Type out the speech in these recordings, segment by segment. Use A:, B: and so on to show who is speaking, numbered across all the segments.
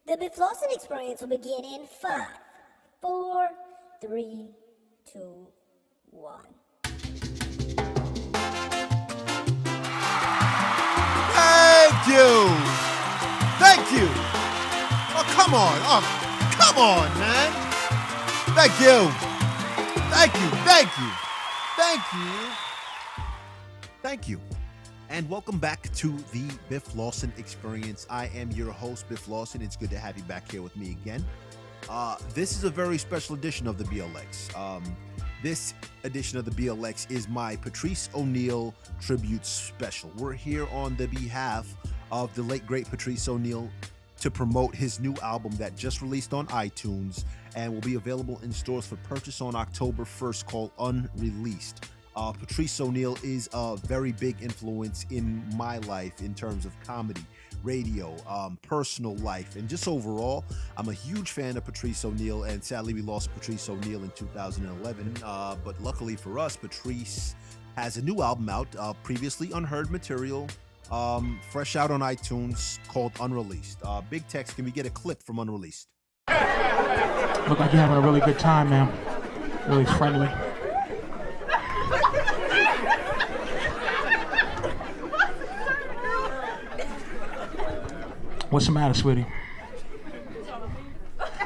A: The Biff Lawson experience will begin in 5, 4, 3, 2, 1.
B: Thank you. Thank you. Oh, come on. Oh, come on, man. Thank you. Thank you. Thank you. Thank you. Thank you. And welcome back to the Biff Lawson experience. I am your host, Biff Lawson. It's good to have you back here with me again. This is a very special edition of the BLX. This edition of the BLX is my Patrice O'Neal tribute special. We're here on the behalf of the late great Patrice O'Neal to promote his new album that just released on iTunes and will be available in stores for purchase on October 1st, called Unreleased. Patrice O'Neal is a very big influence in my life in terms of comedy, radio, personal life, and just overall. I'm a huge fan of Patrice O'Neal, and sadly we lost Patrice O'Neal in 2011. But luckily for us, Patrice has a new album out, previously unheard material, fresh out on iTunes, called Unreleased. Big Tex, can we get a clip from Unreleased?
C: Look like you're having a really good time, man. Really friendly. What's the matter, sweetie?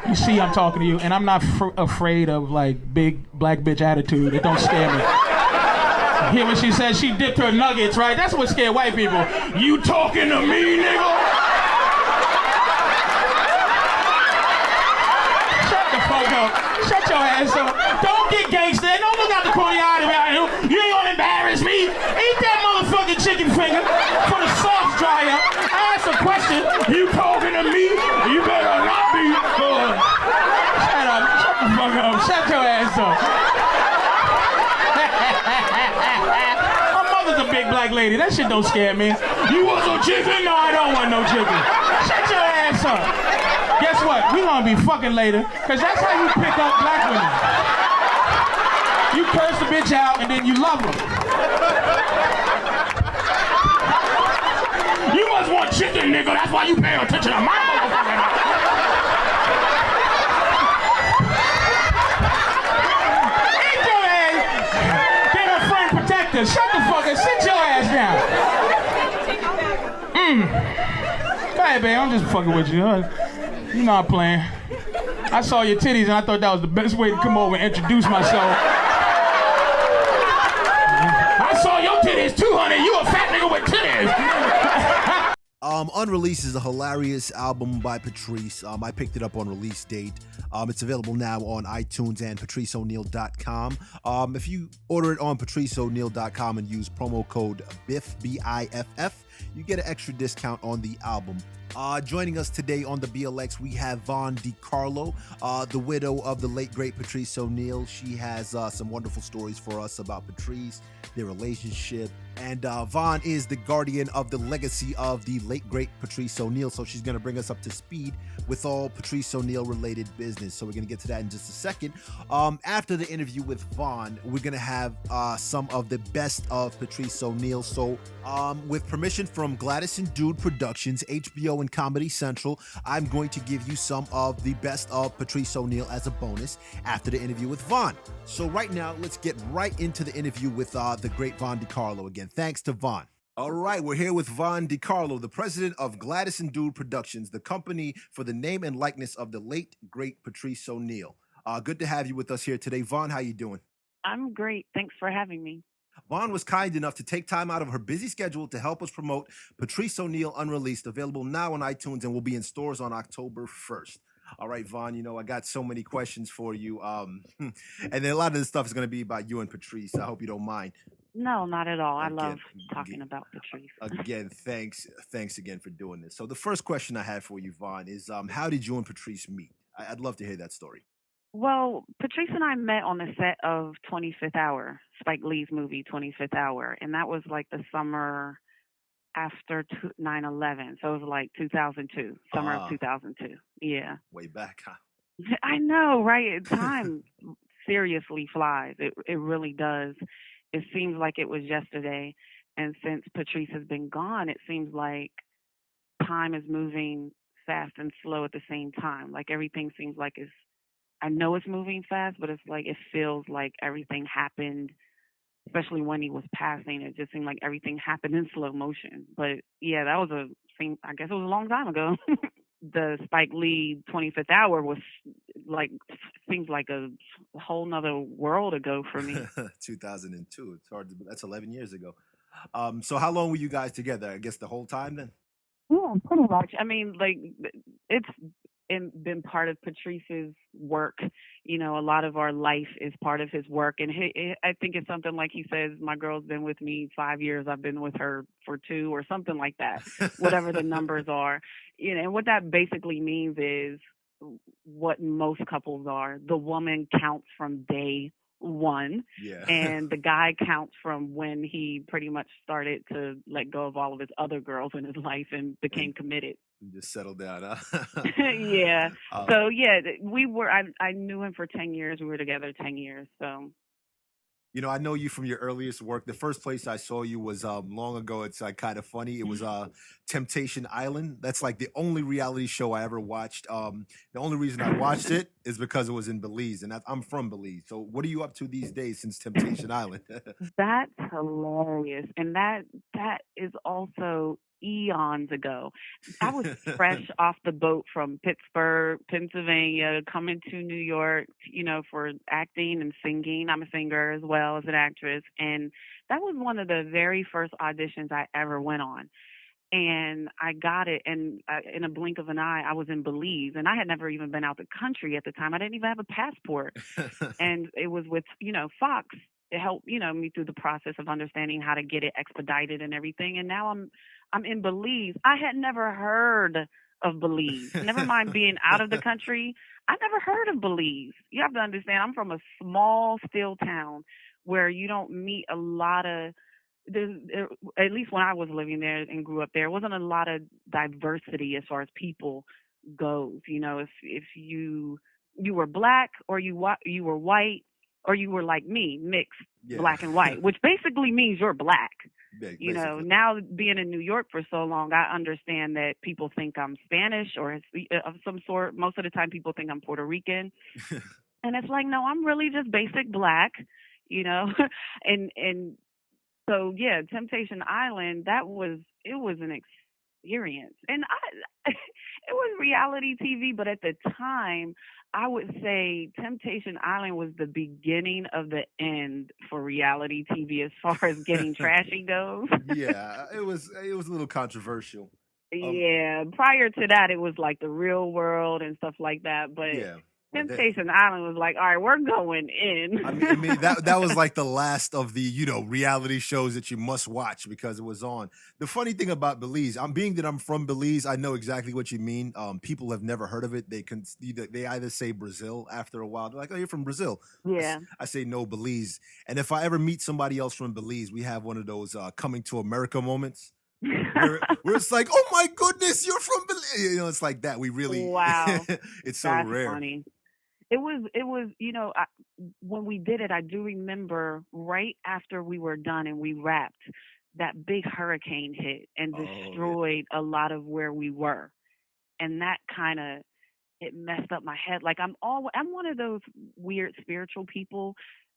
C: You see I'm talking to you, and I'm not afraid of, like, big black bitch attitude. It don't scare me. Hear what she said? She dipped her nuggets, right? That's what scared white people. You talking to me, nigga? Shut the fuck up. Shut your ass up. Don't get gangster. Don't look out the corner of your eye around here. You ain't gonna embarrass me. Eat that motherfucking chicken finger for the sauce dry up. I asked a question. You talking to me? You better not be. Shut up. Shut the fuck up. Shut your ass up. My mother's a big black lady. That shit don't scare me. You want some chicken? No, I don't want no chicken. Shut your ass up. Guess what? We gonna be fucking later, cause that's how you pick up black women. You curse the bitch out and then you love her. You must want chicken, nigga. That's why you pay attention to my motherfucking. Eat your ass. Get her friend protector. Shut the fuck up. Sit your ass down. Go ahead, babe. I'm just fucking with you. You know I'm playing. I saw your titties and I thought that was the best way to come over and introduce myself. I saw your titties too, honey. You a fat nigga with titties.
B: Unreleased is a hilarious album by Patrice. I picked it up on release date. It's available now on iTunes and patriceoneal.com. If you order it on patriceoneal.com and use promo code BIFF, B-I-F-F, you get an extra discount on the album. Joining us today on the BLX, we have Decarlo, the widow of the late great Patrice O'Neal. She has some wonderful stories for us about Patrice, their relationship, and Vaughn is the guardian of the legacy of the late great Patrice O'Neal, so she's going to bring us up to speed with all Patrice O'Neal related business. So we're going to get to that in just a second. After the interview with Vaughn, we're going to have some of the best of Patrice O'Neal. So with permission from Gladys and Dude Productions, HBO and Comedy Central, I'm going to give you some of the best of Patrice O'Neal as a bonus after the interview with Vaughn. So right now, let's get right into the interview with the great Decarlo again. Thanks to Vaughn. All right, we're here with Decarlo, the president of Gladys and Dude Productions, the company for the name and likeness of the late, great Patrice O'Neal. Good to have you with us here today. Vaughn, how you doing?
D: I'm great. Thanks for having me.
B: Vaughn was kind enough to take time out of her busy schedule to help us promote Patrice O'Neal Unreleased, available now on iTunes and will be in stores on October 1st. All right, Vaughn, you know, I got so many questions for you. And then a lot of this stuff is going to be about you and Patrice. I hope you don't mind.
D: No, not at all. I love talking about Patrice.
B: Again, thanks again for doing this. So the first question I had for you, Vaughn, is how did you and Patrice meet? I'd love to hear that story.
D: Well, Patrice and I met on the set of 25th Hour, Spike Lee's movie 25th Hour, and that was like the summer after 9/11. So it was like 2002, summer of 2002. Yeah.
B: Way back, huh?
D: I know, right? Time seriously flies. It really does. It seems like it was yesterday. And since Patrice has been gone, it seems like time is moving fast and slow at the same time. Like everything seems like I know it's moving fast, but it's like it feels like everything happened, especially when he was passing. It just seemed like everything happened in slow motion. But yeah, that was I guess it was a long time ago. The Spike Lee 25th Hour was like, seems like a whole nother world ago for me.
B: 2002. It's hard to. That's 11 years ago. So how long were you guys together? I guess the whole time then.
D: Yeah, pretty much. I mean, like, it's been part of Patrice's work. You know, a lot of our life is part of his work. And I think it's something like he says, my girl's been with me 5 years. I've been with her for 2 or something like that, whatever the numbers are. You know, and what that basically means is what most couples are. The woman counts from day one,
B: Yeah.
D: and the guy counts from when he pretty much started to let go of all of his other girls in his life and became committed.
B: Just settled down, huh?
D: Yeah. So yeah, I knew him for 10 years. We were together 10 years. So.
B: You know, I know you from your earliest work. The first place I saw you was long ago. It's kind of funny. It was Temptation Island. That's like the only reality show I ever watched. The only reason I watched it is because it was in Belize, and I'm from Belize. So, what are you up to these days since Temptation Island?
D: That's hilarious, and that is also eons ago. I was fresh off the boat from Pittsburgh, Pennsylvania, coming to New York, you know, for acting and singing. I'm a singer as well as an actress, and that was one of the very first auditions I ever went on. And I got it, and in a blink of an eye, I was in Belize, and I had never even been out the country at the time. I didn't even have a passport, and it was with, you know, Fox. It helped, you know, me through the process of understanding how to get it expedited and everything. And now I'm in Belize. I had never heard of Belize. Never mind being out of the country. I never heard of Belize. You have to understand, I'm from a small, still town where you don't meet a lot of, at least when I was living there and grew up there wasn't a lot of diversity as far as people goes. You know, if you were black or you were white or you were like me, mixed, black and white, which basically means you're black. You know, now being in New York for so long, I understand that people think I'm Spanish or of some sort. Most of the time people think I'm Puerto Rican. And it's like, no, I'm really just basic black, you know. and so yeah, Temptation Island, it was an experience. And it was reality TV, but at the time, I would say Temptation Island was the beginning of the end for reality TV as far as getting trashy goes.
B: Yeah, it was a little controversial.
D: Yeah, prior to that, it was like The Real World and stuff like that. But
B: yeah.
D: Temptation Island was like, all right, we're going in.
B: I mean that was like the last of the, you know, reality shows that you must watch because it was on. The funny thing about Belize, being that I'm from Belize, I know exactly what you mean. People have never heard of it. They either say Brazil after a while. They're like, "Oh, you're from Brazil."
D: Yeah.
B: I say no, Belize. And if I ever meet somebody else from Belize, we have one of those coming to America moments. where it's like, oh my goodness, you're from Belize. You know, it's like that. We really,
D: wow,
B: it's so
D: that's
B: rare.
D: Funny. It was, you know, when we did it, I do remember right after we were done and we wrapped, that big hurricane hit and destroyed a lot of where we were. And that kind of, it messed up my head. Like I'm one of those weird spiritual people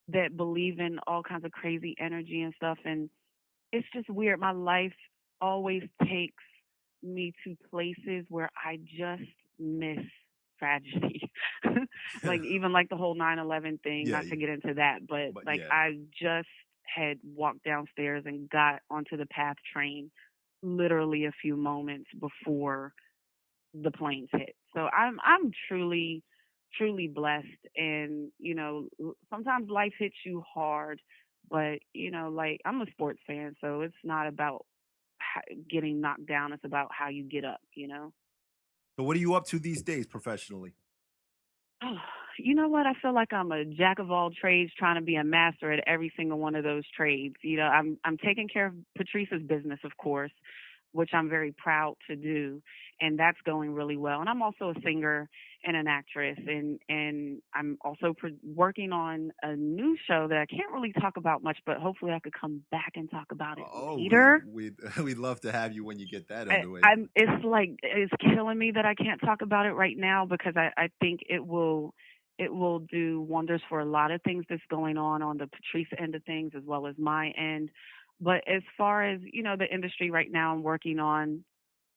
D: that believe in all kinds of crazy energy and stuff. And it's just weird. My life always takes me to places where I just miss tragedy. Like even like the whole 9/11 thing, not to get into that, but I just had walked downstairs and got onto the PATH train literally a few moments before the planes hit. So I'm truly blessed. And you know, sometimes life hits you hard, but you know, like I'm a sports fan, so it's not about getting knocked down, it's about how you get up, you know.
B: So what are you up to these days professionally?
D: You know what? I feel like I'm a jack of all trades trying to be a master at every single one of those trades. You know, I'm taking care of Patrice's business, of course. which I'm very proud to do, and that's going really well. And I'm also a singer and an actress, and I'm also working on a new show that I can't really talk about much, but hopefully I could come back and talk about it later.
B: We'd love to have you when you get that
D: I,
B: underway.
D: I'm it's killing me that I can't talk about it right now because I think it will do wonders for a lot of things that's going on the Patrice end of things as well as my end. But as far as, the industry right now, I'm working on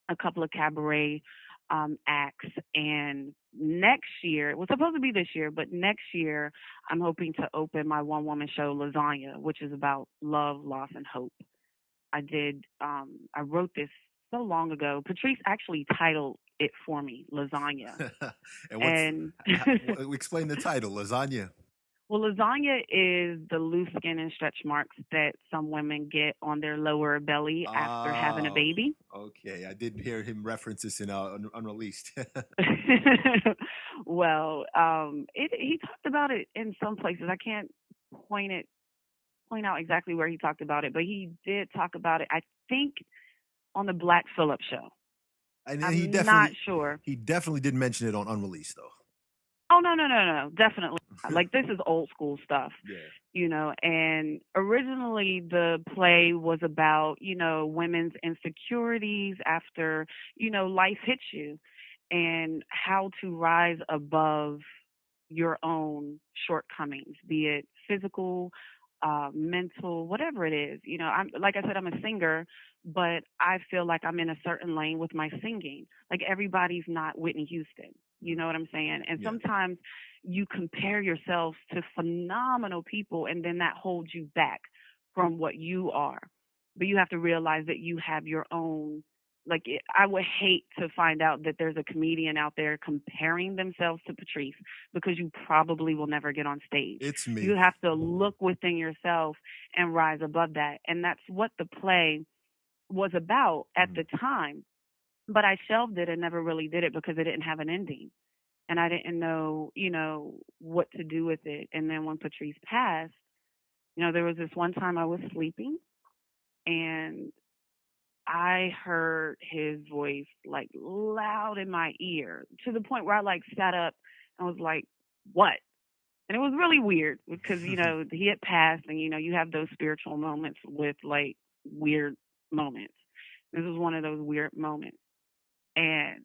D: a couple of cabaret acts. And next year, it was supposed to be this year, but next year, I'm hoping to open my one woman show, Lasagna, which is about love, loss, and hope. I wrote this so long ago. Patrice actually titled it for me, Lasagna.
B: And
D: And
B: explain the title, Lasagna.
D: well, lasagna is the loose skin and stretch marks that some women get on their lower belly after having a
B: Oh,
D: baby.
B: okay. I did hear him reference this in Unreleased.
D: Well, he talked about it in some places. I can't point out exactly where he talked about it, but he did talk about it. I think on the Black Phillip show.
B: And
D: I'm not sure.
B: he definitely did mention it on Unreleased, though.
D: Oh no, definitely. Like this is old school stuff.
B: Yeah.
D: And originally the play was about, women's insecurities after, life hits you and how to rise above your own shortcomings, be it physical, mental, whatever it is. I'm like I said, I'm a singer, but I feel like I'm in a certain lane with my singing. Like everybody's not Whitney Houston. You know what I'm saying? And
B: Yeah.
D: sometimes you compare yourself to phenomenal people, and then that holds you back from what you are. But you have to realize that you have your own. I would hate to find out that there's a comedian out there comparing themselves to Patrice because you probably will never get on stage.
B: It's me.
D: You have to look within yourself and rise above that. And that's what the play was about at the time. But I shelved it and never really did it because it didn't have an ending. And I didn't know, what to do with it. And then when Patrice passed, there was this one time I was sleeping and I heard his voice like loud in my ear to the point where I like sat up and was like, what? And it was really weird because, he had passed and, you have those spiritual moments with like weird moments. This was one of those weird moments. And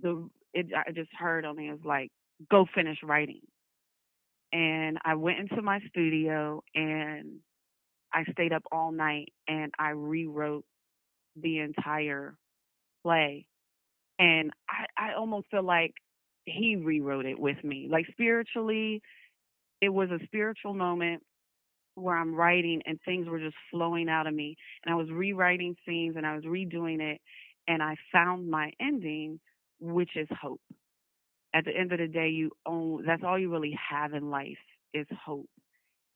D: I just heard on me, it was like, go finish writing. And I went into my studio and I stayed up all night and I rewrote the entire play. And I almost feel like he rewrote it with me. Like spiritually, it was a spiritual moment where I'm writing and things were just flowing out of me. And I was rewriting scenes and I was redoing it. And I found my ending, which is hope. At the end of the day, that's all you really have in life is hope.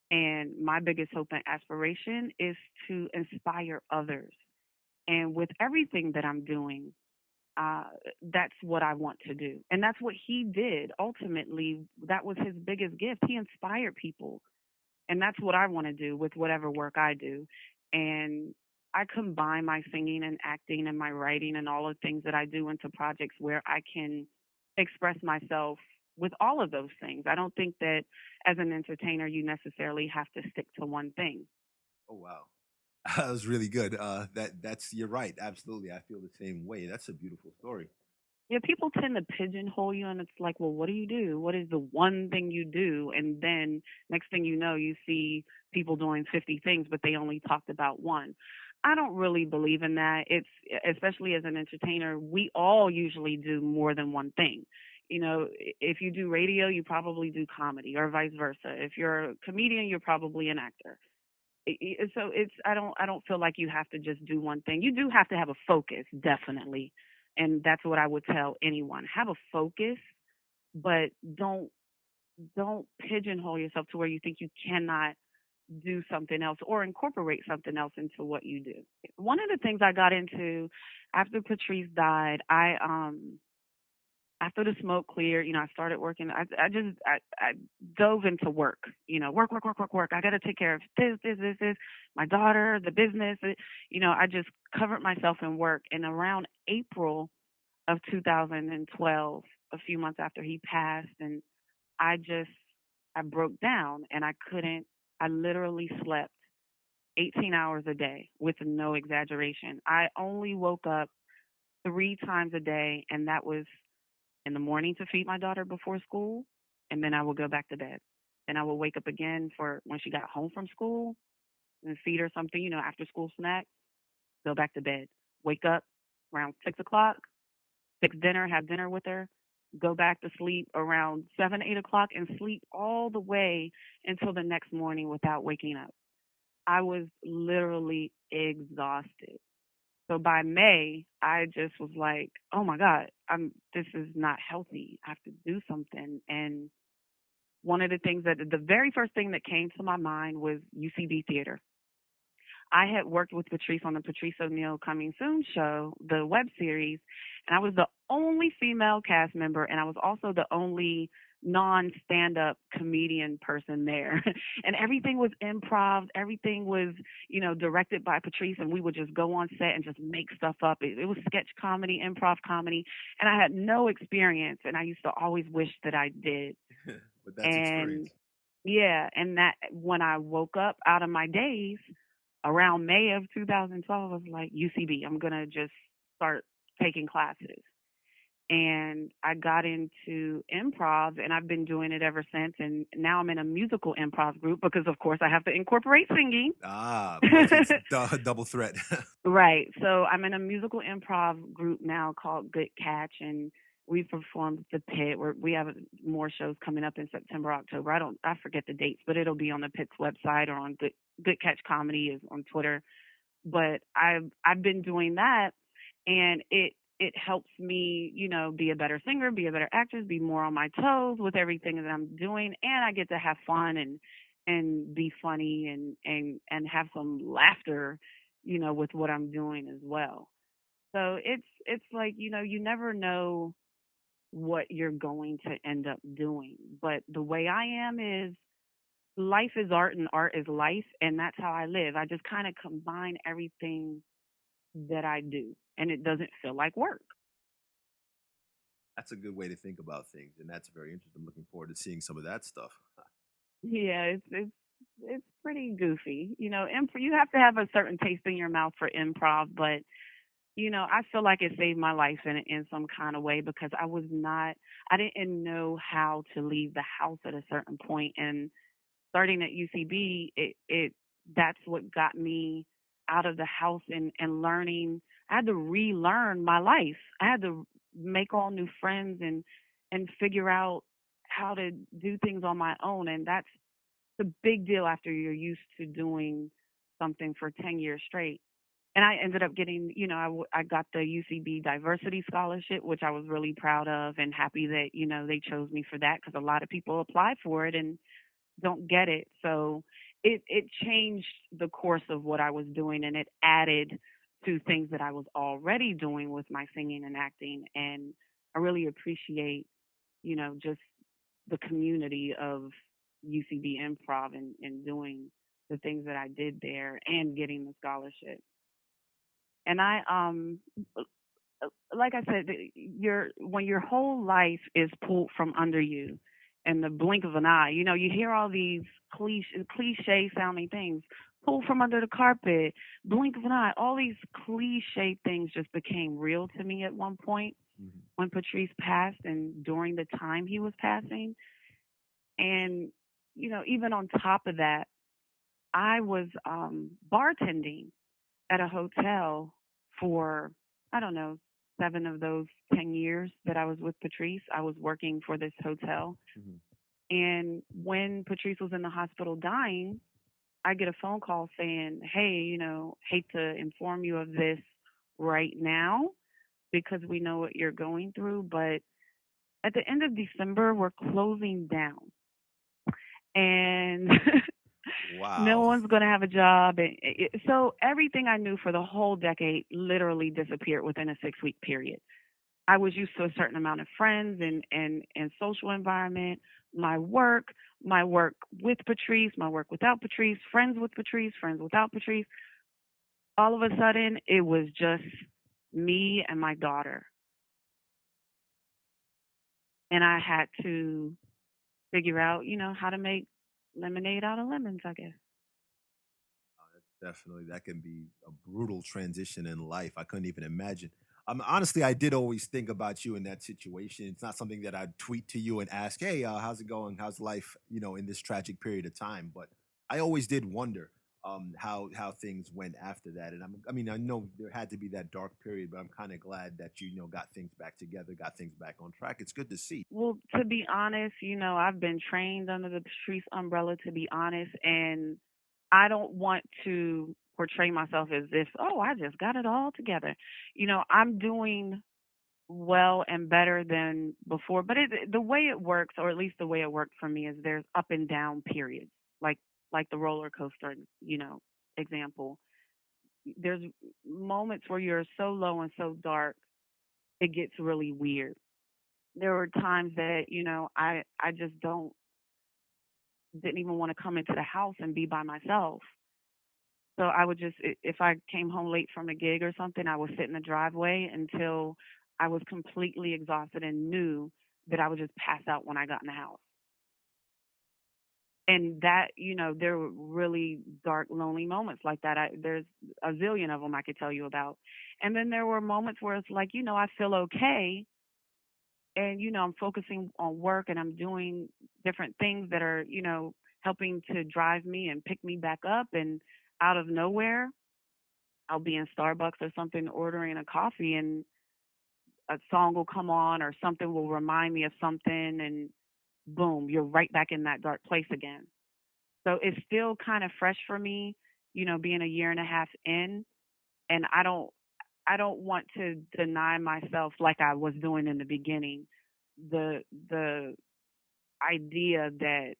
D: And my biggest hope and aspiration is to inspire others. And with everything that I'm doing, that's what I want to do. And that's what he did. Ultimately, that was his biggest gift. He inspired people. And that's what I want to do with whatever work I do. And I combine my singing and acting and my writing and all the things that I do into projects where I can express myself with all of those things. I don't think that as an entertainer, you necessarily have to stick to one thing.
B: Oh, wow. That was really good. You're right. Absolutely. I feel the same way. That's a beautiful story.
D: Yeah, people tend to pigeonhole you, and it's like, well, what do you do? What is the one thing you do? And then next thing you know, you see people doing 50 things, but they only talked about one. I don't really believe in that. It's especially as an entertainer, we all usually do more than one thing. If you do radio, you probably do comedy, or vice versa. If you're a comedian, you're probably an actor. So I don't feel like you have to just do one thing. You do have to have a focus, definitely. And that's what I would tell anyone. Have a focus, but don't pigeonhole yourself to where you think you cannot do something else or incorporate something else into what you do. One of the things I got into after Patrice died, I after the smoke cleared, I started working. I dove into work, work, work, work, work, work. I got to take care of this, my daughter, the business. I just covered myself in work. And around April of 2012, a few months after he passed, and I broke down and I literally slept 18 hours a day with no exaggeration. I only woke up 3 times a day, and that was in the morning to feed my daughter before school, and then I would go back to bed. Then I would wake up again for when she got home from school and feed her something, after school snack, go back to bed. Wake up around 6 o'clock, fix dinner, have dinner with her, go back to sleep around 7, 8 o'clock, and sleep all the way until the next morning without waking up. I was literally exhausted. So by May, I just was like, "Oh my God, this is not healthy. I have to do something." And one of the things the very first thing that came to my mind was UCB theater. I had worked with Patrice on the Patrice O'Neal Coming Soon show, the web series, and I was the only female cast member, and I was also the only non-stand-up comedian person there. And everything was improv. Everything was, directed by Patrice, and we would just go on set and just make stuff up. It was sketch comedy, improv comedy, and I had no experience, and I used to always wish that I did.
B: But that's experience.
D: Yeah, and that when I woke up out of my daze around May of 2012, I was like, UCB, I'm going to just start taking classes. And I got into improv, and I've been doing it ever since. And now I'm in a musical improv group because, of course, I have to incorporate singing.
B: Double threat.
D: Right. So I'm in a musical improv group now called Good Catch, and we've performed the Pit. We have more shows coming up in September, October. I forget the dates, but it'll be on the Pit's website or on Good Catch Comedy is on Twitter. But I've been doing that, and it helps me, be a better singer, be a better actress, be more on my toes with everything that I'm doing, and I get to have fun and be funny and have some laughter, with what I'm doing as well. So it's like, you never know what you're going to end up doing. But the way I am is life is art and art is life, and that's how I live. I just kind of combine everything that I do, and it doesn't feel like work.
B: That's a good way to think about things, and that's very interesting. I'm looking forward to seeing some of that stuff.
D: Yeah, it's pretty goofy. You have to have a certain taste in your mouth for improv, but I feel like it saved my life in some kind of way because I didn't know how to leave the house at a certain point, and starting at UCB, that's what got me out of the house and learning. I had to relearn my life. I had to make all new friends and figure out how to do things on my own, and that's the big deal after you're used to doing something for 10 years straight. And I ended up getting, I got the UCB Diversity Scholarship, which I was really proud of and happy that, they chose me for that because a lot of people apply for it and don't get it. So it changed the course of what I was doing, and it added to things that I was already doing with my singing and acting. And I really appreciate, just the community of UCB Improv and doing the things that I did there and getting the scholarship. And I like I said, when your whole life is pulled from under you in the blink of an eye, you hear all these cliche sounding things, pulled from under the carpet, blink of an eye, all these cliche things just became real to me at one point when Patrice passed and during the time he was passing. And, even on top of that, I was bartending at a hotel for, I don't know, 7 of those 10 years that I was with Patrice. I was working for this hotel. And when Patrice was in the hospital dying, I get a phone call saying, hey, hate to inform you of this right now because we know what you're going through, but at the end of December, we're closing down. And
B: wow.
D: No one's going to have a job. So everything I knew for the whole decade literally disappeared within a 6-week period. I was used to a certain amount of friends and social environment, my work, with Patrice, my work without Patrice, friends with Patrice, friends without Patrice. All of a sudden, it was just me and my daughter. And I had to figure out, how to make lemonade out of lemons, I guess.
B: Definitely, that can be a brutal transition in life. I couldn't even imagine. Honestly, I did always think about you in that situation. It's not something that I'd tweet to you and ask, "Hey, how's it going? How's life?" In this tragic period of time. But I always did wonder how things went after that. And I mean, I know there had to be that dark period, but I'm kind of glad that you got things back together, got things back on track. It's good to see.
D: Well, to be honest, I've been trained under the Patrice umbrella, to be honest, and I don't want to portray myself as if, oh, I just got it all together. I'm doing well and better than before, but the way it works, or at least the way it worked for me, is there's up and down periods, like the roller coaster, example. There's moments where you're so low and so dark, it gets really weird. There were times that I just didn't even want to come into the house and be by myself. So I would just, if I came home late from a gig or something, I would sit in the driveway until I was completely exhausted and knew that I would just pass out when I got in the house. And that, there were really dark, lonely moments like that. There's a zillion of them I could tell you about. And then there were moments where it's like, I feel okay. And, I'm focusing on work and I'm doing different things that are, helping to drive me and pick me back up. And out of nowhere, I'll be in Starbucks or something ordering a coffee and a song will come on or something will remind me of something and boom, you're right back in that dark place again. So it's still kind of fresh for me, being a year and a half in, and I don't want to deny myself like I was doing in the beginning. The idea that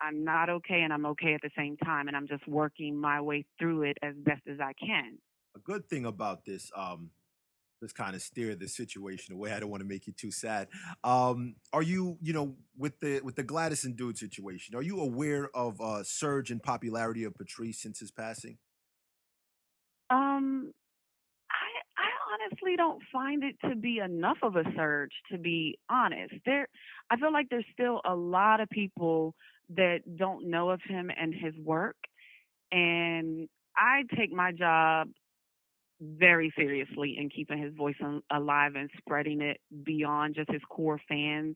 D: I'm not okay and I'm okay at the same time and I'm just working my way through it as best as I can.
B: A good thing about this, let's kind of steer the situation away. I don't want to make you too sad. Are you, with the Gladys and Dude situation, are you aware of a surge in popularity of Patrice since his passing?
D: Um I honestly don't find it to be enough of a surge, to be honest. I feel like there's still a lot of people that don't know of him and his work, and I take my job very seriously in keeping his voice alive and spreading it beyond just his core fans.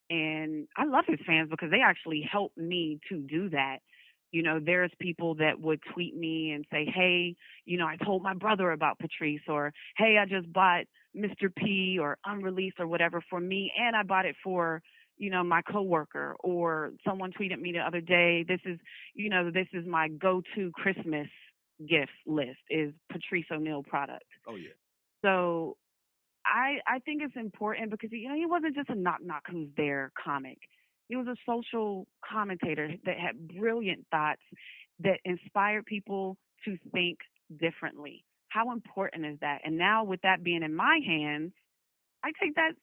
D: And I love his fans because they actually help me to do that. There's people that would tweet me and say, hey, I told my brother about Patrice, or hey, I just bought Mr. P or Unreleased or whatever for me, and I bought it for, my coworker. Or someone tweeted me the other day, this is my go-to Christmas gift list is Patrice O'Neal product.
B: Oh yeah.
D: So I think it's important because he wasn't just a knock knock who's there comic. He was a social commentator that had brilliant thoughts that inspired people to think differently. How important is that? And now with that being in my hands, I take that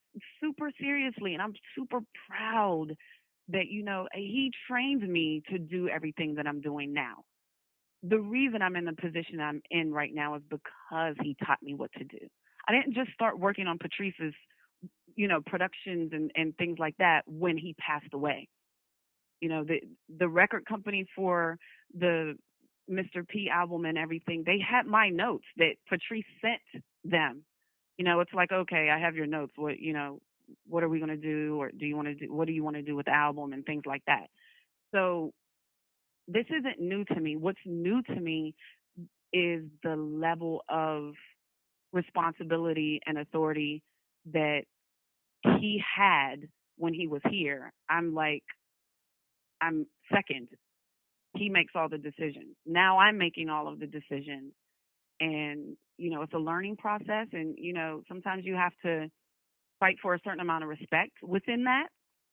D: super seriously and I'm super proud that he trained me to do everything that I'm doing now. The reason I'm in the position I'm in right now is because he taught me what to do. I didn't just start working on Patrice's, productions and things like that when he passed away. The record company for the Mr. P album and everything, they had my notes that Patrice sent them. It's like, okay, I have your notes. What are we going to do? Or what do you want to do with the album and things like that? So this isn't new to me. What's new to me is the level of responsibility and authority that he had when he was here. I'm second. He makes all the decisions. Now I'm making all of the decisions. And, it's a learning process. And, sometimes you have to fight for a certain amount of respect within that,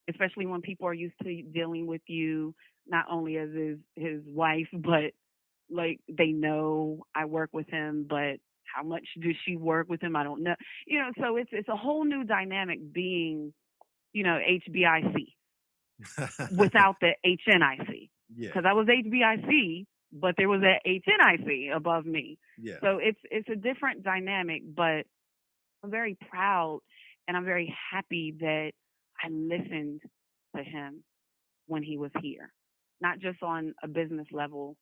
D: especially when people are used to dealing with you not only as his wife, but like they know I work with him, but how much does she work with him? I don't know. So it's a whole new dynamic being, HBIC without the HNIC.
B: Yeah.
D: Because I was HBIC, but there was that HNIC above me.
B: Yeah.
D: So it's a different dynamic, but I'm very proud and I'm very happy that I listened to him when he was here, not just on a business level,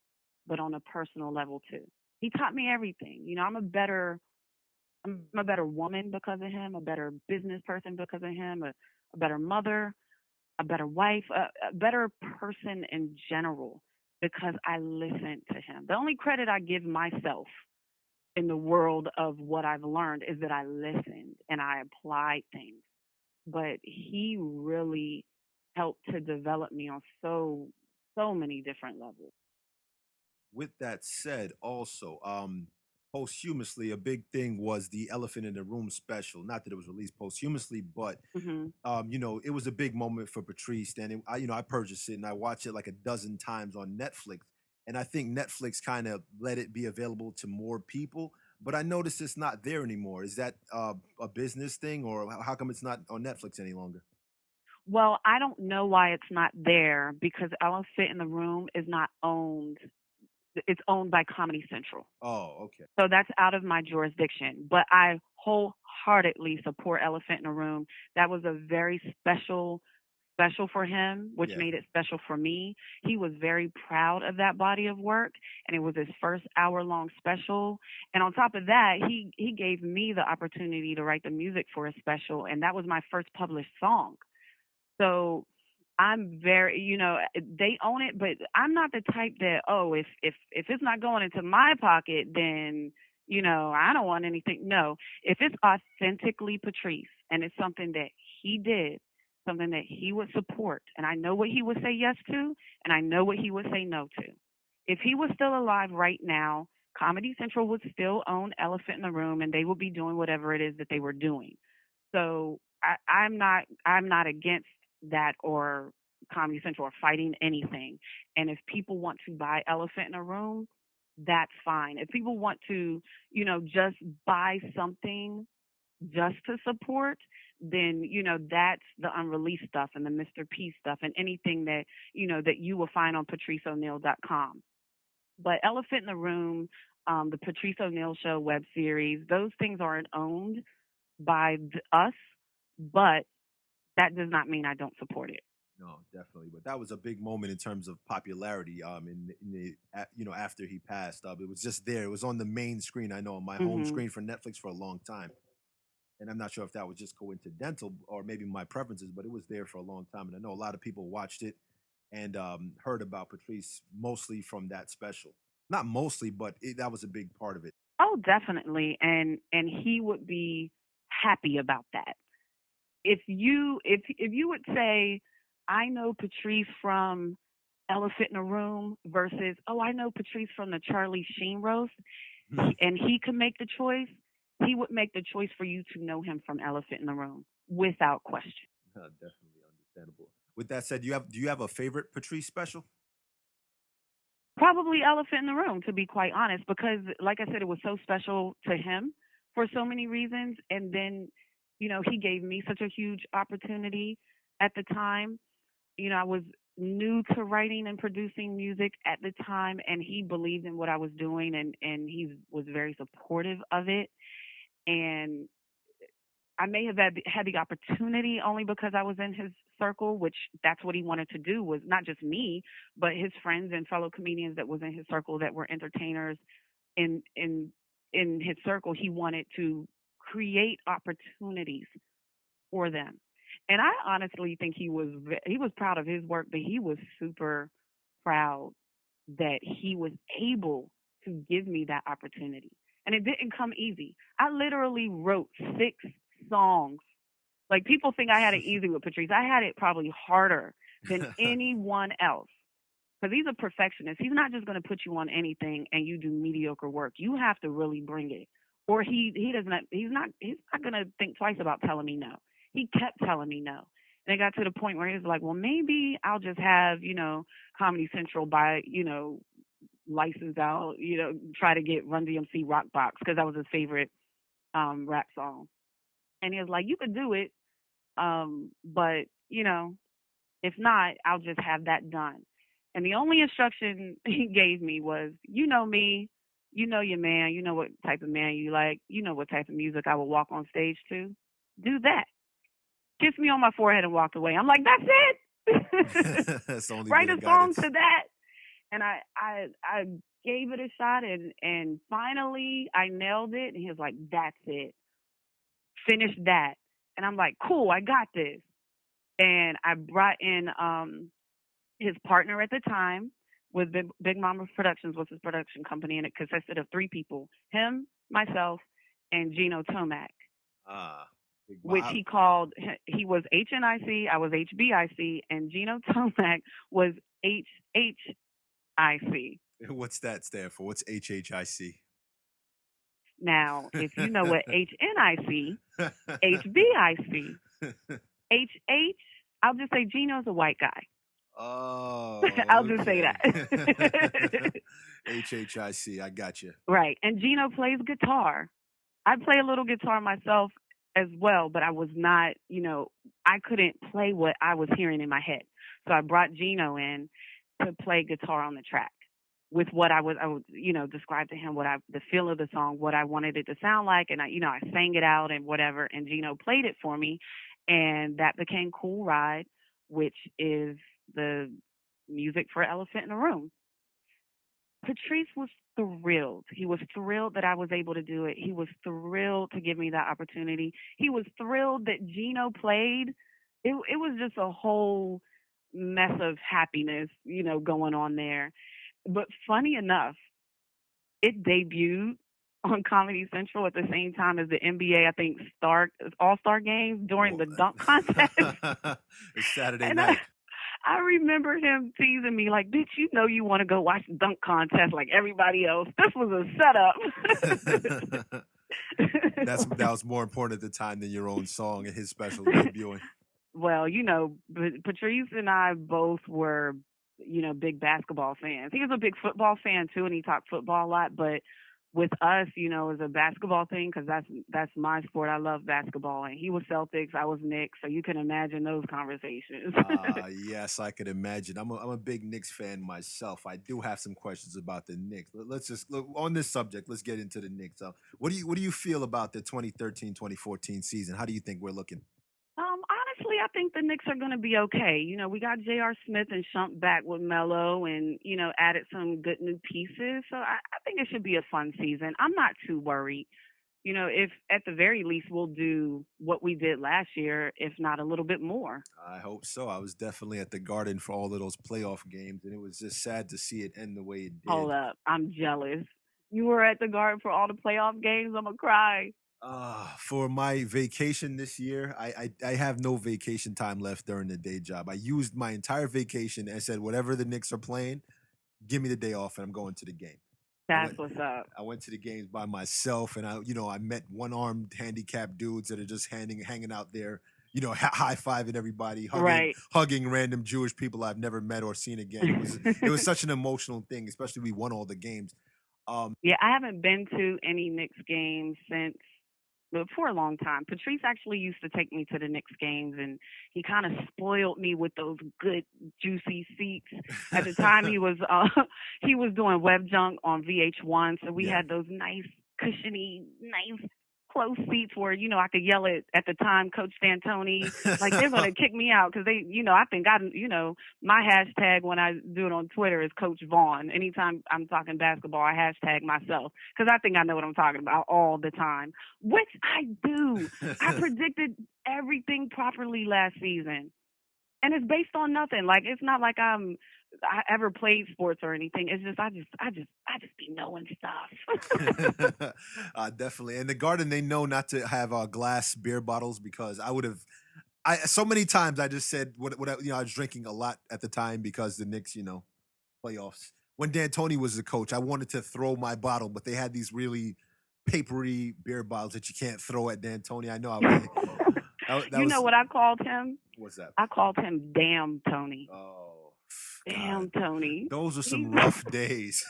D: but on a personal level too. He taught me everything. I'm a better woman because of him, a better business person because of him, a better mother, a better wife, a better person in general because I listened to him. The only credit I give myself in the world of what I've learned is that I listened and I applied things. But he really helped to develop me on so many different levels.
B: With that said, also, posthumously, a big thing was the Elephant in the Room special. Not that it was released posthumously, but
D: Hmm.
B: it was a big moment for Patrice. And I purchased it and I watched it like a dozen times on Netflix. And I think Netflix kind of let it be available to more people. But I noticed it's not there anymore. Is that a business thing, or how come it's not on Netflix any longer?
D: Well, I don't know why it's not there because Elephant in the Room is not owned. It's owned by Comedy Central.
B: Oh, okay.
D: So that's out of my jurisdiction. But I wholeheartedly support Elephant in the Room. That was a very special for him, which
B: Yeah.
D: made it special for me. He was very proud of that body of work, and it was his first hour-long special. And on top of that, he gave me the opportunity to write the music for a special, and that was my first published song. So I'm very, they own it, but I'm not the type that, if it's not going into my pocket, then, I don't want anything. No, if it's authentically Patrice and it's something that he did, something that he would support, and I know what he would say yes to, and I know what he would say no to. If he was still alive right now, Comedy Central would still own Elephant in the Room, and they would be doing whatever it is that they were doing. So I'm not against that or Comedy Central or fighting anything. And if people want to buy Elephant in a Room, that's fine. If people want to, just buy something just to support, then, that's the Unreleased stuff and the Mr. P stuff and anything that, that you will find on patriceoneal.com. But Elephant in the Room, the Patrice O'Neal Show web series, those things aren't owned by us, but that does not mean I don't support it.
B: No, definitely. But that was a big moment in terms of popularity. After he passed, it was just there. It was on the main screen. I know on my home screen for Netflix for a long time, and I'm not sure if that was just coincidental or maybe my preferences, but it was there for a long time. And I know a lot of people watched it and heard about Patrice mostly from that special. Not mostly, but that was a big part of it.
D: Oh, definitely, and he would be happy about that. If you would say, I know Patrice from Elephant in a Room versus, I know Patrice from the Charlie Sheen roast, and he could make the choice, he would make the choice for you to know him from Elephant in the Room without question.
B: Definitely understandable. With that said, do you have a favorite Patrice special?
D: Probably Elephant in the Room, to be quite honest, because like I said, it was so special to him for so many reasons. And then, he gave me such a huge opportunity at the time. I was new to writing and producing music at the time, and he believed in what I was doing, and he was very supportive of it. And I may have had the opportunity only because I was in his circle, which that's what he wanted to do, was not just me, but his friends and fellow comedians that was in his circle that were entertainers in his circle. He wanted to create opportunities for them. And I honestly think he was proud of his work, but he was super proud that he was able to give me that opportunity. And it didn't come easy. I literally wrote 6 songs. Like, people think I had it easy with Patrice. I had it probably harder than anyone else. Because he's a perfectionist. He's not just going to put you on anything and you do mediocre work. You have to really bring it. Or he's not going to think twice about telling me no. He kept telling me no. And it got to the point where he was like, well, maybe I'll just have, Comedy Central buy, licensed out, try to get Run DMC Rock Box because that was his favorite rap song. And he was like, you could do it, but, if not, I'll just have that done. And the only instruction he gave me was, you know me, you know your man, you know what type of man you like, you know what type of music I will walk on stage to. Do that. Kiss me on my forehead and walk away. I'm like, that's it.
B: That's the only
D: Write
B: bit
D: a
B: of
D: song
B: guidance.
D: to that. And I gave it a shot, and finally I nailed it. And he was like, that's it. Finish that. And I'm like, cool, I got this. And I brought in his partner at the time with Big Mama Productions was his production company, and it consisted of 3 people: him, myself, and Gino Tomac. Which he was HNIC, I was HBIC, and Gino Tomac was HHIC.
B: What's that stand for? What's HHIC?
D: Now, if you know what HNIC, HBIC, HH, I'll just say Gino's a white guy.
B: Oh.
D: I'll just say that.
B: HHIC, I got you.
D: Right. And Gino plays guitar. I play a little guitar myself as well, but I was not, I couldn't play what I was hearing in my head. So I brought Gino in to play guitar on the track with what I would, describe to him the feel of the song, what I wanted it to sound like. And I sang it out and whatever. And Gino played it for me. And that became Cool Ride, which is the music for Elephant in the Room. Patrice was thrilled. He was thrilled that I was able to do it. He was thrilled to give me that opportunity. He was thrilled that Gino played. It was just a whole mess of happiness, going on there. But funny enough, it debuted on Comedy Central at the same time as the NBA, I think, All-Star games during the dunk contest.
B: It's Saturday night.
D: I remember him teasing me like, bitch, you want to go watch the dunk contest like everybody else. This was a setup.
B: That was more important at the time than your own song and his special debuting.
D: Well, Patrice and I both were, big basketball fans. He was a big football fan too, and he talked football a lot, but with us, as a basketball thing, because that's my sport. I love basketball, and he was Celtics, I was Knicks, so you can imagine those conversations.
B: Yes, I could imagine. I'm a big Knicks fan myself. I do have some questions about the Knicks. Let's just look on this subject. Let's get into the Knicks. What do you feel about the 2013-2014 season? How do you think we're looking?
D: Honestly, I think the Knicks are going to be okay. We got J.R. Smith and Shump back with Melo and, added some good new pieces. So I think it should be a fun season. I'm not too worried. If at the very least we'll do what we did last year, if not a little bit more.
B: I hope so. I was definitely at the Garden for all of those playoff games, and it was just sad to see it end the way it did.
D: Hold up. I'm jealous. You were at the Garden for all the playoff games? I'm going to cry.
B: For my vacation this year, I have no vacation time left during the day job. I used my entire vacation and said, whatever the Knicks are playing, give me the day off and I'm going to the game.
D: That's what's up.
B: I went to the games by myself, and I met one-armed handicapped dudes that are just hanging out there, high-fiving everybody, hugging random Jewish people I've never met or seen again. It was such an emotional thing, especially we won all the games.
D: Yeah, I haven't been to any Knicks games for a long time. Patrice actually used to take me to the Knicks games, and he kind of spoiled me with those good, juicy seats. At the time, he was doing web junk on VH1, so we had those nice, cushiony, nice, close seats where, I could yell at the time, Coach D'Antoni, like they're going to kick me out because they, I think my hashtag when I do it on Twitter is Coach Vaughn. Anytime I'm talking basketball, I hashtag myself because I think I know what I'm talking about all the time, which I do. I predicted everything properly last season. And it's based on nothing. Like, it's not like I ever played sports or anything. It's just I just be knowing stuff.
B: Definitely. And the Garden, they know not to have glass beer bottles because so many times I just said what I was drinking a lot at the time because the Knicks, playoffs. When D'Antoni was the coach, I wanted to throw my bottle, but they had these really papery beer bottles that you can't throw at D'Antoni. I know.
D: Know what I called him?
B: What's that?
D: I called him Damn Tony.
B: Oh,
D: Damn,
B: God,
D: Tony.
B: those are some rough days.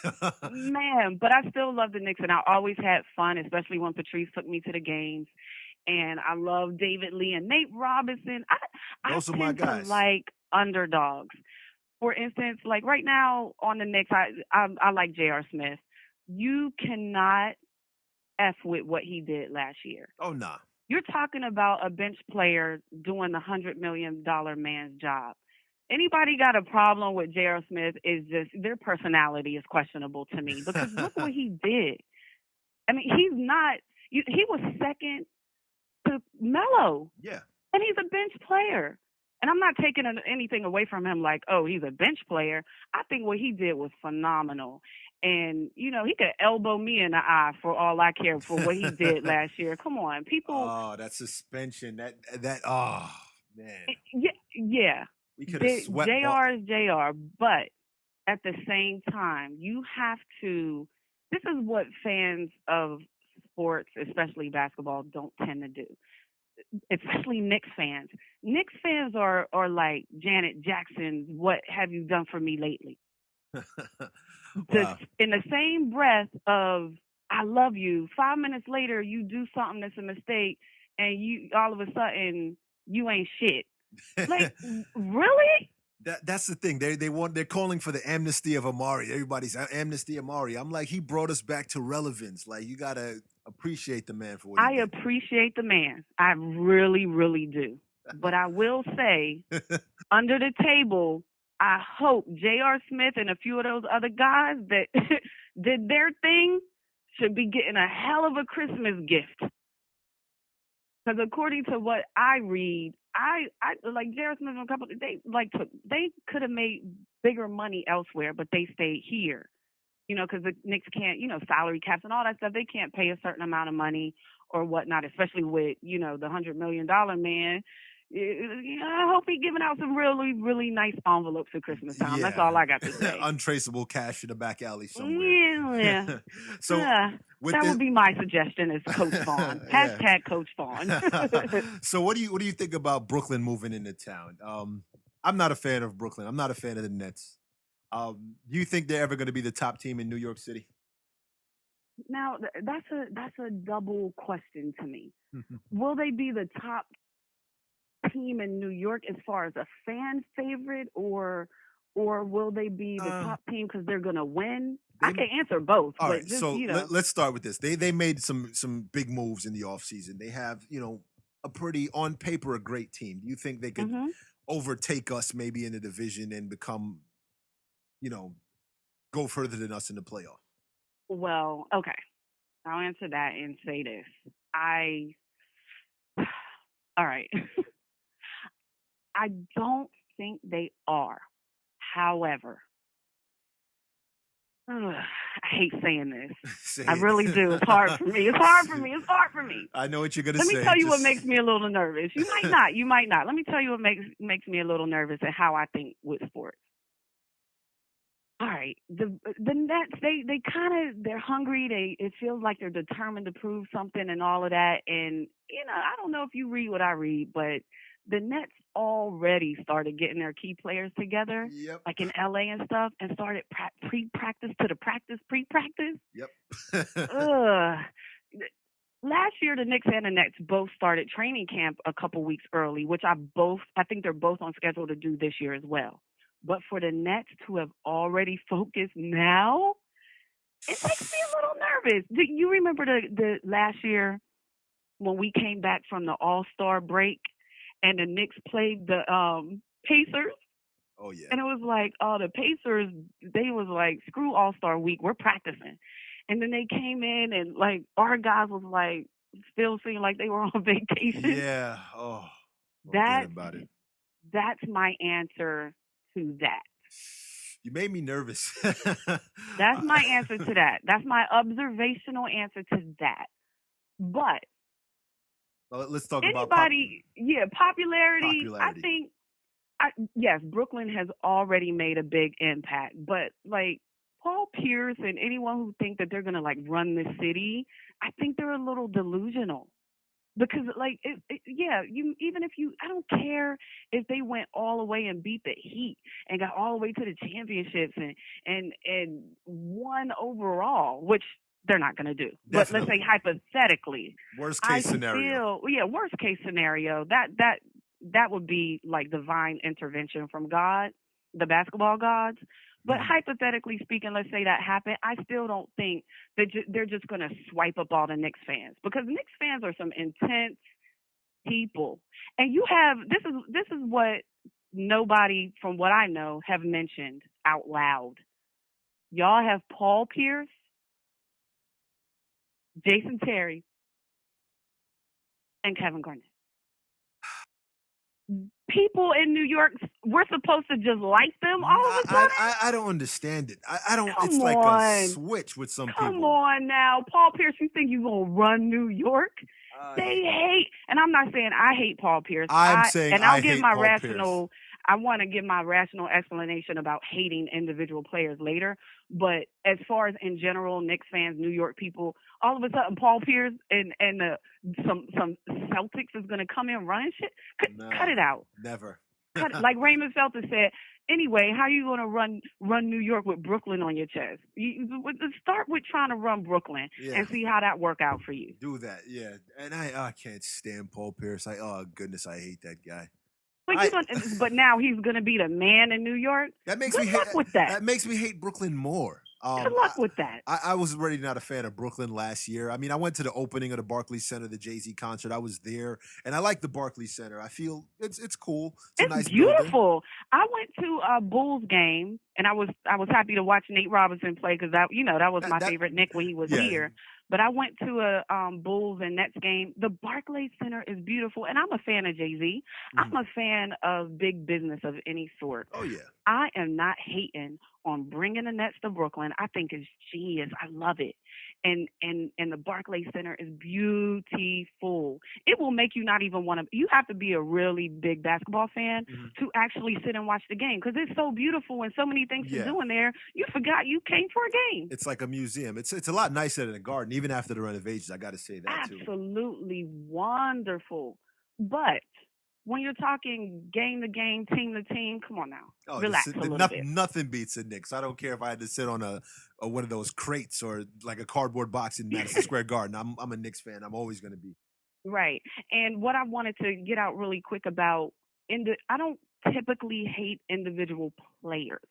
D: Man, but I still love the Knicks, and I always had fun, especially when Patrice took me to the games. And I love David Lee and Nate Robinson. I
B: Those are my
D: tend to
B: guys.
D: like underdogs. For instance, like right now on the Knicks, I like J.R. Smith. You cannot F with what he did last year.
B: Oh, nah.
D: You're talking about a bench player doing the $100 million man's job. Anybody got a problem with J.R. Smith is just their personality is questionable to me because look what he did. I mean, he's not. He was second to Melo,
B: Yeah.
D: and he's a bench player. And I'm not taking anything away from him like, oh, he's a bench player. I think what he did was phenomenal. And, you know, he could elbow me in the eye for all I care for what he did last year. Come on, people.
B: Oh, that suspension. Oh, man.
D: Yeah.
B: We could have swept
D: JR is JR, but at the same time, you have to. This is what fans of sports, especially basketball, don't tend to do. Especially Knicks fans. Knicks fans are like Janet Jackson's "What have you done for me lately?"
B: Wow.
D: In the same breath of "I love you," 5 minutes later you do something that's a mistake, and you all of a sudden you ain't shit. Like, really?
B: That's the thing. They're calling for the amnesty of Amari. Everybody's amnesty Amari. I'm like, he brought us back to relevance. Like, you gotta appreciate the man for what he did.
D: Appreciate the man. I really, really do. But I will say, under the table, I hope J.R. Smith and a few of those other guys that did their thing should be getting a hell of a Christmas gift. Because according to what I read, I like J.R. Smith and a couple. They could have made bigger money elsewhere, but they stayed here. You know, because the Knicks can't, salary caps and all that stuff. They can't pay a certain amount of money or whatnot, especially with, the $100 million man. I hope he's giving out some really, really nice envelopes at Christmas time. Yeah. That's all I got to say.
B: Untraceable cash in the back alley somewhere.
D: Yeah.
B: So
D: that would be my suggestion as Coach Vaughn. Hashtag Coach Vaughn.
B: So what do you think about Brooklyn moving into town? I'm not a fan of Brooklyn. I'm not a fan of the Nets. Do you think they're ever going to be the top team in New York City?
D: Now, that's a double question to me. Will they be the top team in New York as far as a fan favorite, or will they be the top team because they're going to win? I can answer both.
B: All right,
D: just,
B: so let's start with this. They made some big moves in the offseason. They have, a pretty, on paper, a great team. Do you think they could overtake us maybe in the division and become, go further than us in the playoffs?
D: Well, okay. I'll answer that and say this. All right. I don't think they are. However, I hate saying this. I really do. It's hard for me.
B: I know what you're going to say.
D: Let me tell you what makes me a little nervous. You might not. Let me tell you what makes me a little nervous and how I think with sports. All right, the Nets, they're hungry. It feels like they're determined to prove something and all of that. And I don't know if you read what I read, but the Nets already started getting their key players together, like in LA and stuff, and started pre-practice to the pre-practice.
B: Yep.
D: Last year, the Knicks and the Nets both started training camp a couple weeks early, which I think they're both on schedule to do this year as well. But for the Nets to have already focused now, it makes me a little nervous. Do you remember the last year when we came back from the All-Star break and the Knicks played the Pacers?
B: Oh, yeah.
D: And it was like, the Pacers, they was like, screw All-Star week, we're practicing. And then they came in and, like, our guys was like, still seemed like they were on vacation.
B: Yeah. Oh, forget about it.
D: That's my answer to that.
B: You made me nervous.
D: That's my answer to that. That's my observational answer to that. But
B: let's talk about
D: popularity. I think, yes, Brooklyn has already made a big impact. But like Paul Pierce and anyone who think that they're gonna like run the city, I think they're a little delusional. because like you even if you I don't care if they went all the way and beat the Heat and got all the way to the championships and won overall, which they're not going to do. But let's say
B: Definitely.
D: hypothetically,
B: Worst
D: I
B: case scenario.
D: still worst case scenario that would be like divine intervention from God, the basketball gods. But
B: Mhm.
D: hypothetically speaking, let's say that happened. I still don't think that they're just going to swipe up all the Knicks fans, because Knicks fans are some intense people. And you have this is what nobody from what I know have mentioned out loud. Y'all have Paul Pierce, Jason Terry, and Kevin Garnett. People in New York, we're supposed to just like them all of a sudden?
B: I don't understand it. I don't.
D: Come
B: It's like a
D: on.
B: switch with some
D: Come
B: people.
D: on now. Paul Pierce, you think you're going to run New York? They hate, and I'm not saying I hate Paul Pierce.
B: I'm saying
D: I'll
B: I
D: give
B: hate
D: my
B: Paul Pierce.
D: I want to give my rational explanation about hating individual players later. But as far as in general, Knicks fans, New York people, all of a sudden Paul Pierce and some Celtics is going to come in running shit. Cut it out.
B: Never.
D: Like Raymond Felton said. Anyway, how are you going to run New York with Brooklyn on your chest? You start with trying to run Brooklyn and see how that work out for you.
B: Do that, yeah. And I can't stand Paul Pierce. Oh goodness, I hate that guy.
D: But now he's gonna be the man in New York.
B: That makes
D: Good
B: me
D: luck
B: hate.
D: with that.
B: That makes me hate Brooklyn more.
D: Good luck with that.
B: I was already not a fan of Brooklyn last year. I mean, I went to the opening of the Barclays Center, the Jay-Z concert. I was there, and I like the Barclays Center. I feel it's cool. It's a nice
D: beautiful.
B: building.
D: I went to a Bulls game, and I was happy to watch Nate Robinson play because that was my favorite Nick when he was here. But I went to a Bulls and Nets game. The Barclays Center is beautiful, and I'm a fan of Jay-Z. I'm a fan of big business of any sort.
B: Oh yeah.
D: I am not hating on bringing the Nets to Brooklyn. I think it's genius. I love it. And the Barclays Center is beautiful. It will make you not even want to. You have to be a really big basketball fan to actually sit and watch the game because it's so beautiful and so many things to do in there. You forgot you came for a game.
B: It's like a museum. It's a lot nicer than a garden, even after the renovations. I got to say that too.
D: Absolutely wonderful. But when you're talking game to game, team to team, come on now, relax a little bit.
B: Nothing beats the Knicks. I don't care if I had to sit on a one of those crates or like a cardboard box in Madison Square Garden. I'm a Knicks fan. I'm always going to be.
D: Right. And what I wanted to get out really quick about I don't typically hate individual players.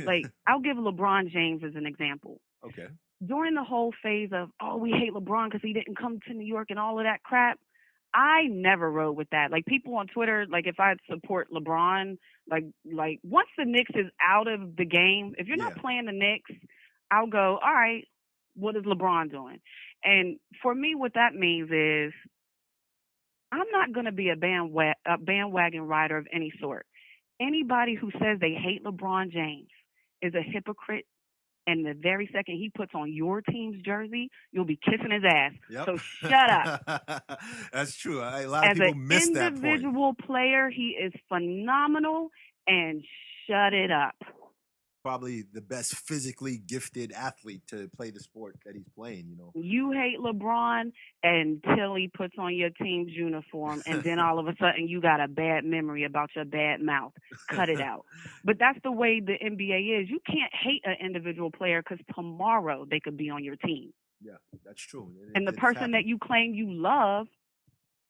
D: Like I'll give LeBron James as an example.
B: Okay. During
D: the whole phase of we hate LeBron because he didn't come to New York and all of that crap. I never rode with that. Like people on Twitter, like if I support LeBron, like once the Knicks is out of the game, if you're not playing the Knicks, I'll go, all right, what is LeBron doing? And for me, what that means is I'm not going to be a bandwagon rider of any sort. Anybody who says they hate LeBron James is a hypocrite. And the very second he puts on your team's jersey, you'll be kissing his ass.
B: Yep.
D: So shut up.
B: That's true. A lot of people miss that point. As an
D: individual player, he is phenomenal, and shut it up.
B: Probably the best physically gifted athlete to play the sport that he's playing, you know.
D: You hate LeBron until he puts on your team's uniform, and then all of a sudden you got a bad memory about your bad mouth. Cut it out. But that's the way the NBA is. You can't hate an individual player because tomorrow they could be on your team.
B: Yeah, that's true.
D: And the person that you claim you love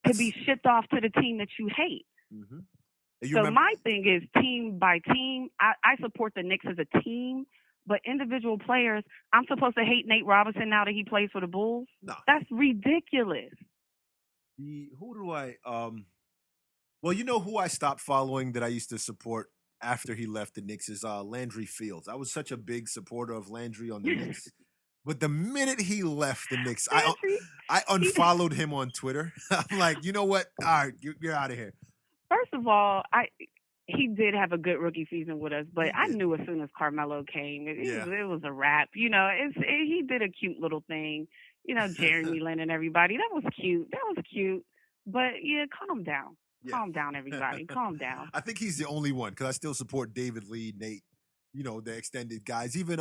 D: could be shipped off to the team that you hate.
B: Mm-hmm.
D: My thing is team by team. I support the Knicks as a team, but individual players, I'm supposed to hate Nate Robinson now that he plays for the Bulls?
B: No.
D: That's ridiculous.
B: Who do I well, you know who I stopped following that I used to support after he left the Knicks is Landry Fields. I was such a big supporter of Landry on the Knicks. But the minute he left the Knicks, I unfollowed him on Twitter. I'm like, you know what? All right, you're out of here.
D: First of all, he did have a good rookie season with us, but I knew as soon as Carmelo came, it was a wrap. You know, he did a cute little thing. You know, Jeremy Lin and everybody. That was cute. But calm down. Yeah. Calm down, everybody. Calm down.
B: I think he's the only one because I still support David Lee, Nate. You know, the extended guys. Even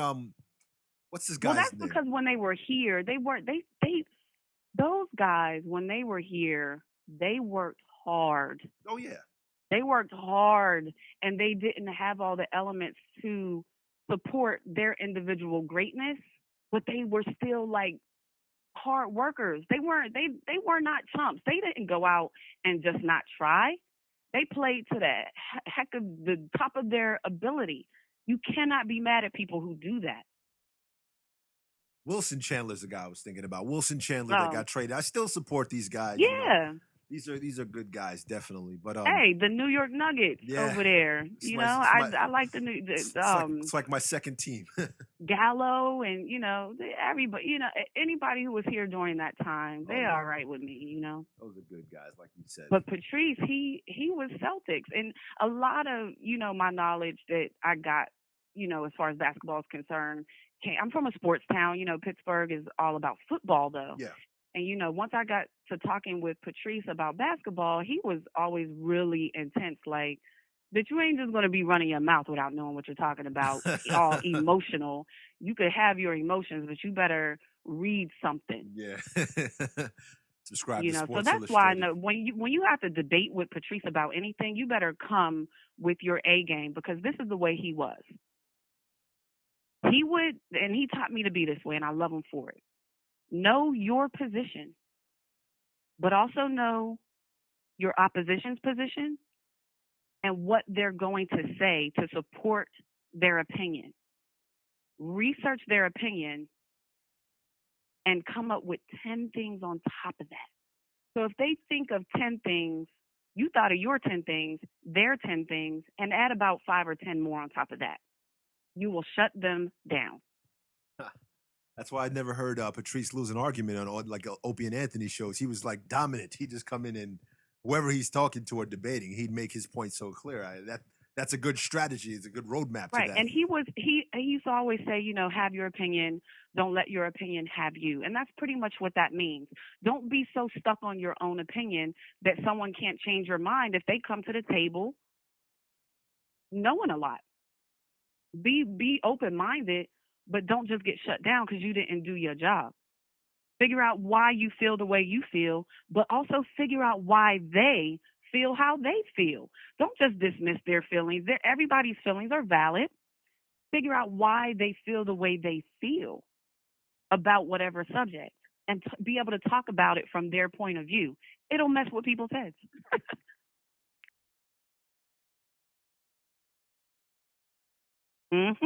B: what's this guy's name?
D: Well, that's because when they were here, they weren't. those guys, when they were here, they worked hard.
B: Oh yeah.
D: They worked hard, and they didn't have all the elements to support their individual greatness, but they were still like hard workers. They were not chumps. They didn't go out and just not try. They played to the heck of the top of their ability. You cannot be mad at people who do that.
B: Wilson Chandler's the guy I was thinking about. Wilson Chandler that got traded. I still support these guys.
D: Yeah.
B: You know? These are good guys, definitely. But
D: hey, the New York Nuggets over there. You know, I like the new.
B: It's like my second team.
D: Gallo and everybody. Anybody who was here during that time, they're all right with me. You know,
B: those are good guys, like you said.
D: But Patrice, he was Celtics, and a lot of my knowledge that I got, as far as basketball is concerned. I'm from a sports town. Pittsburgh is all about football, though.
B: Yeah.
D: And, once I got to talking with Patrice about basketball, he was always really intense. Like, that you ain't just going to be running your mouth without knowing what you're talking about, all emotional. You could have your emotions, but you better read something.
B: Yeah. Subscribe to Sports
D: so that's why I know when you have to debate with Patrice about anything, you better come with your A game, because this is the way he was. He would, and he taught me to be this way, and I love him for it. Know your position, but also know your opposition's position and what they're going to say to support their opinion. Research their opinion and come up with 10 things on top of that. So if they think of 10 things, you thought of your 10 things, their 10 things, and add about 5 or 10 more on top of that. You will shut them down.
B: That's why I'd never heard Patrice lose an argument on like Opie and Anthony shows. He was like dominant. He'd just come in and whoever he's talking to or debating, he'd make his point so clear. That's a good strategy. It's a good roadmap to that.
D: And he used to always say, have your opinion. Don't let your opinion have you. And that's pretty much what that means. Don't be so stuck on your own opinion that someone can't change your mind if they come to the table knowing a lot. Be open-minded, but don't just get shut down because you didn't do your job. Figure out why you feel the way you feel, but also figure out why they feel how they feel. Don't just dismiss their feelings. Everybody's feelings are valid. Figure out why they feel the way they feel about whatever subject and be able to talk about it from their point of view. It'll mess with people's heads. Mm-hmm.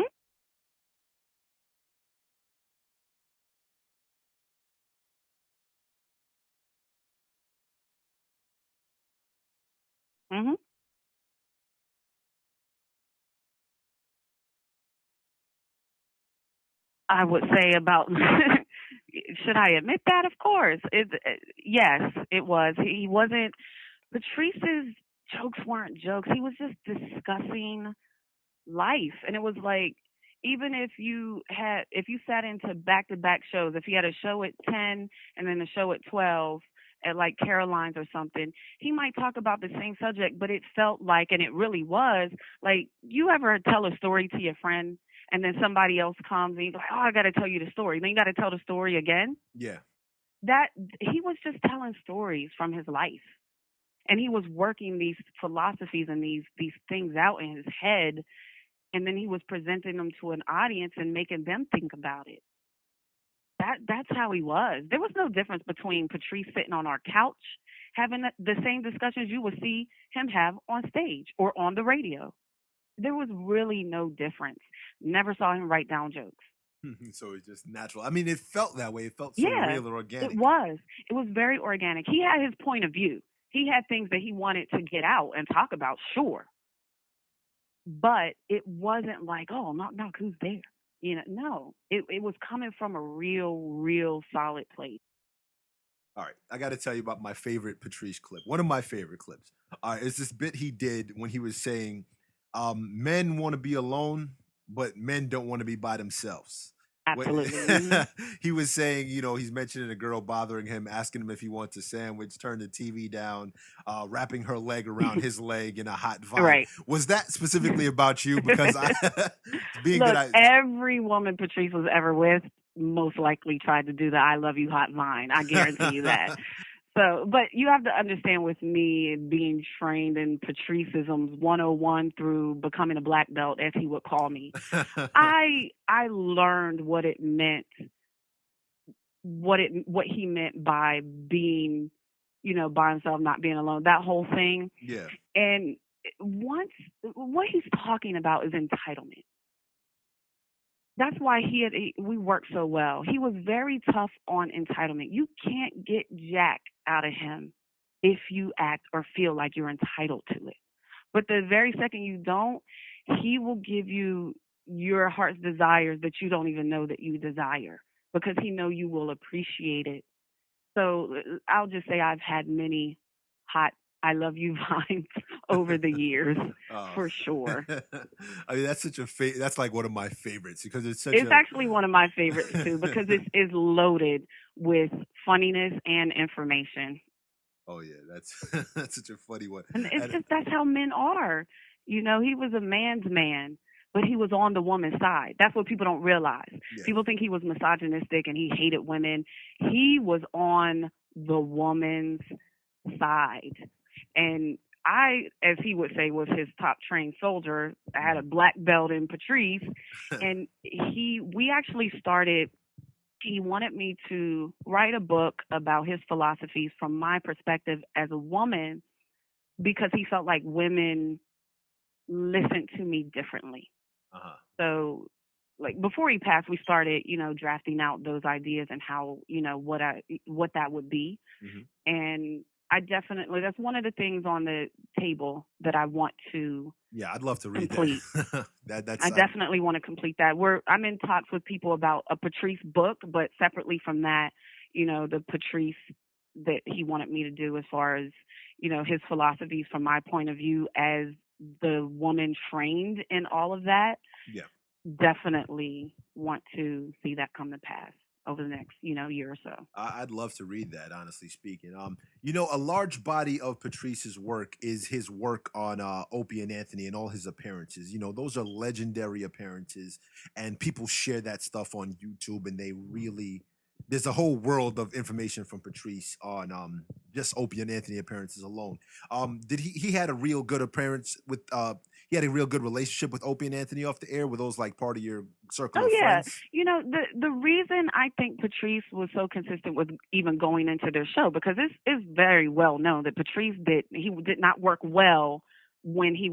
D: Mm-hmm. I would say about, should I admit that? Of course. Yes, it was. He wasn't, Patrice's jokes weren't jokes. He was just discussing life. And it was like, even if you sat into back-to-back shows, if he had a show at 10 and then a show at 12 at like Caroline's or something, he might talk about the same subject, but it felt like, and it really was, like, you ever tell a story to your friend and then somebody else comes and he's like, oh, I got to tell you the story. Then you got to tell the story again.
B: Yeah.
D: That he was just telling stories from his life. And he was working these philosophies and these things out in his head. And then he was presenting them to an audience and making them think about it. That's how he was. There was no difference between Patrice sitting on our couch having the same discussions you would see him have on stage or on the radio. There was really no difference. Never saw him write down jokes.
B: So it's just natural. I mean, it felt that way. It felt so real and organic.
D: It was. It was very organic. He had his point of view. He had things that he wanted to get out and talk about, sure. But it wasn't like, oh, knock, who's there? No. It was coming from a real solid place.
B: All right. I got to tell you about my favorite Patrice clip. One of my favorite clips. It's this bit he did when he was saying, men want to be alone, but men don't want to be by themselves.
D: Absolutely.
B: He was saying, he's mentioning a girl bothering him, asking him if he wants a sandwich, turn the TV down, wrapping her leg around his leg in a hot vine.
D: Right.
B: Was that specifically about you? Because
D: every woman Patrice was ever with most likely tried to do the I love you hotline. I guarantee you that. So, but you have to understand with me being trained in Patriceisms 101 through becoming a black belt, as he would call me, I learned what it meant, what he meant by being, by himself, not being alone, that whole thing.
B: Yeah.
D: And once what he's talking about is entitlement. That's why we worked so well. He was very tough on entitlement. You can't get jack out of him if you act or feel like you're entitled to it. But the very second you don't, he will give you your heart's desires that you don't even know that you desire, because he know you will appreciate it. So I'll just say I've had many hot I love you vines over the years, for sure.
B: I mean, that's that's like one of my favorites, because it's
D: actually one of my favorites too, because it is loaded with funniness and information.
B: Oh yeah, that's that's such a funny one.
D: And it's just, that's how men are. He was a man's man, but he was on the woman's side. That's what people don't realize. Yeah. People think he was misogynistic and he hated women. He was on the woman's side. And I, as he would say, was his top trained soldier. I had a black belt in Patrice, and we actually started. He wanted me to write a book about his philosophies from my perspective as a woman, because he felt like women listened to me differently. Uh-huh. So, like, before he passed, we started, drafting out those ideas and how, what that would be. Mm-hmm. And I definitely, that's one of the things on the table that I want to.
B: Yeah, I'd love to read
D: complete.
B: that.
D: I definitely want to complete that. I'm in talks with people about a Patrice book, but separately from that, the Patrice that he wanted me to do, as far as, his philosophies from my point of view as the woman trained in all of that.
B: Yeah.
D: Definitely want to see that come to pass over the next, year or so.
B: I'd love to read that, honestly speaking. A large body of Patrice's work is his work on Opie and Anthony and all his appearances. Those are legendary appearances, and people share that stuff on YouTube, and there's a whole world of information from Patrice on just Opie and Anthony appearances alone. Did he had a real good appearance with he had a real good relationship with Opie and Anthony off the air? Were those like part of your circle of friends?
D: The reason I think Patrice was so consistent with even going into their show, because it's very well known that Patrice did not work well when he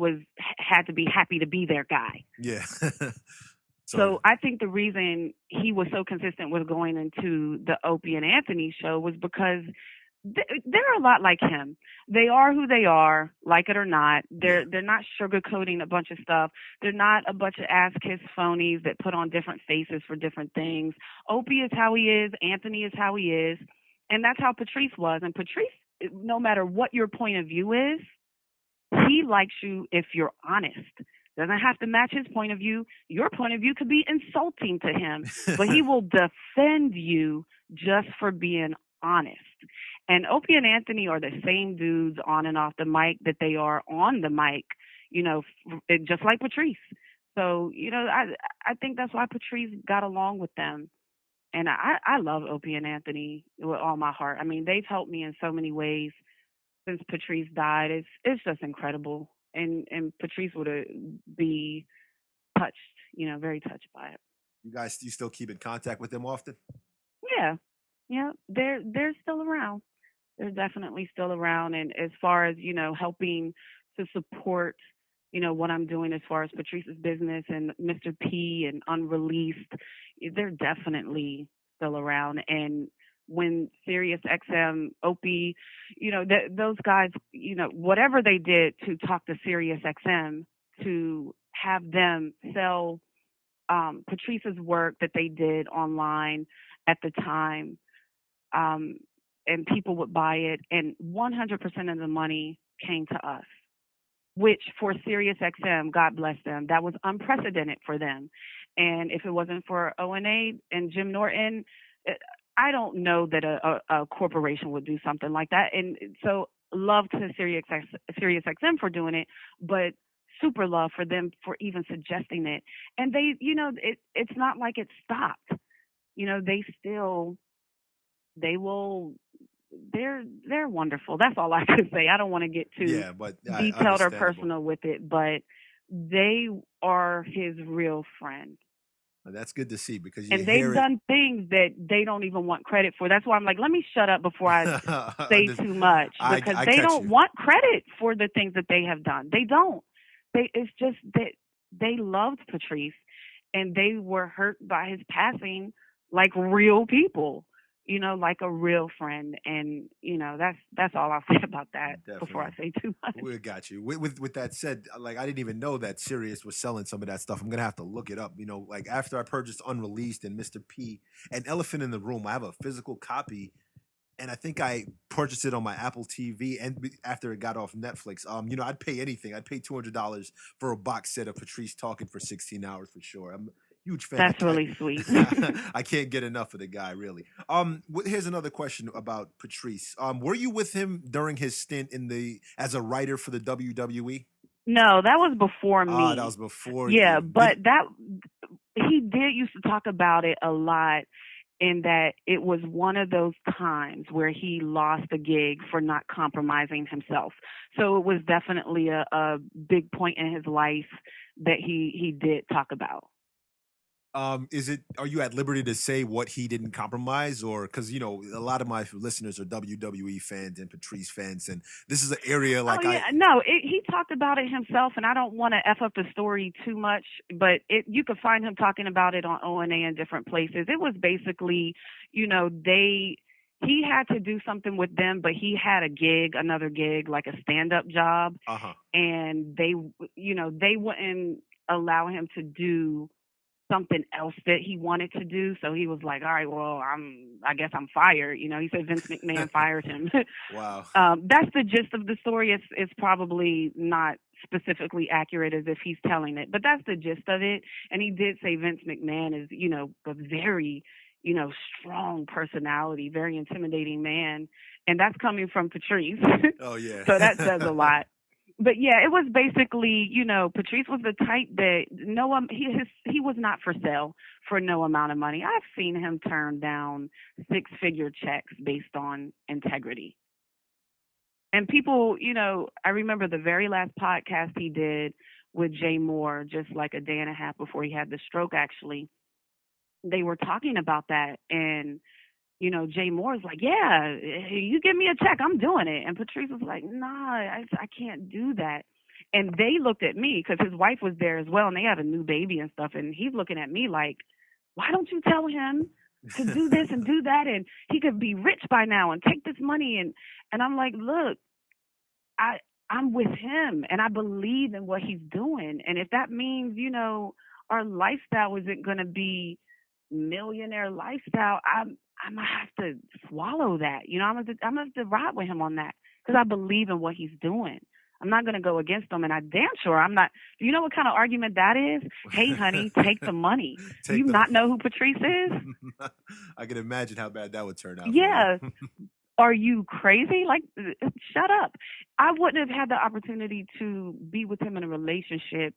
D: had to be happy to be their guy.
B: Yeah.
D: So I think the reason he was so consistent with going into the Opie and Anthony show was because they're a lot like him. They are who they are, like it or not. They're not sugarcoating a bunch of stuff. They're not a bunch of ass-kiss phonies that put on different faces for different things. Opie is how he is. Anthony is how he is. And that's how Patrice was. And Patrice, no matter what your point of view is, he likes you if you're honest. Doesn't have to match his point of view. Your point of view could be insulting to him, but he will defend you just for being honest. And Opie and Anthony are the same dudes on and off the mic that they are on the mic, just like Patrice. So, I think that's why Patrice got along with them. And I love Opie and Anthony with all my heart. I mean, they've helped me in so many ways since Patrice died. It's just incredible. And Patrice would be touched, very touched by it.
B: You still keep in contact with them often?
D: Yeah, they're still around. They're definitely still around. And as far as, helping to support, what I'm doing as far as Patrice's business and Mr. P and Unreleased, they're definitely still around. And when Sirius XM, Opie, those guys, whatever they did to talk to Sirius XM to have them sell Patrice's work that they did online at the time, and people would buy it, and 100% of the money came to us, which for Sirius XM, God bless them, that was unprecedented for them. And if it wasn't for O&A and Jim Norton, I don't know that a corporation would do something like that. And so love to Sirius XM for doing it, but super love for them for even suggesting it. And they, it's not like it stopped. they're wonderful. That's all I could say. I don't want to get too
B: Yeah, but
D: detailed or personal with it, but they are his real friend.
B: That's good to see because you
D: And they've
B: hear it.
D: done things that they don't even want credit for. That's why I'm like, let me shut up before I say too much, because
B: I
D: they
B: catch
D: don't
B: you.
D: want credit for the things that they have done. They don't. It's just that they loved Patrice and they were hurt by his passing like real people, like a real friend. And, that's all I'll say about that before I say too much.
B: We got you. With that said, like I didn't even know that Sirius was selling some of that stuff. I'm gonna have to look it up. Like after I purchased Unreleased and Mr. P and Elephant in the Room, I have a physical copy, and I think I purchased it on my Apple TV. And after it got off Netflix, I'd pay anything. I'd pay $200 for a box set of Patrice talking for 16 hours for sure. I'm a huge fan.
D: That's really sweet.
B: I can't get enough of the guy, really. Here's another question about Patrice. Were you with him during his stint as a writer for the WWE?
D: No, that was before me.
B: That was before.
D: Yeah, but he did used to talk about it a lot, in that it was one of those times where he lost a gig for not compromising himself. So it was definitely a big point in his life that he did talk about.
B: Are you at liberty to say what he didn't compromise, or because a lot of my listeners are WWE fans and Patrice fans, and this is an area like
D: he talked about it himself, and I don't want to F up the story too much, but you could find him talking about it on ONA and different places. It was basically, he had to do something with them, but he had another gig, like a stand-up job, and they wouldn't allow him to do something else that he wanted to do. So he was like, all right, well, I guess I'm fired. He said Vince McMahon fired him.
B: Wow.
D: That's the gist of the story. It's probably not specifically accurate as if he's telling it, but that's the gist of it. And he did say Vince McMahon is, a very, strong personality, very intimidating man. And that's coming from Patrice.
B: Oh, yeah.
D: So that says a lot. But yeah, it was basically, Patrice was the type that he was not for sale for no amount of money. I've seen him turn down 6-figure checks based on integrity. And people, I remember the very last podcast he did with Jay Moore, just like a day and a half before he had the stroke, actually. They were talking about that, and Jay Moore's like, yeah, you give me a check, I'm doing it. And Patrice was like, nah, I can't do that. And they looked at me, because his wife was there as well, and they had a new baby and stuff. And he's looking at me like, why don't you tell him to do this and do that? And he could be rich by now and take this money. And I'm like, look, I'm with him, and I believe in what he's doing. And if that means, our lifestyle isn't going to be millionaire lifestyle, I'm gonna have to swallow that. I'm gonna have to ride with him on that, because I believe in what he's doing. I'm not gonna go against him, and I damn sure I'm not. Do you know what kind of argument that is? Hey, honey, take the money. Do you not know who Patrice is?
B: I can imagine how bad that would turn out.
D: Yeah. Are you crazy? Like, shut up. I wouldn't have had the opportunity to be with him in a relationship,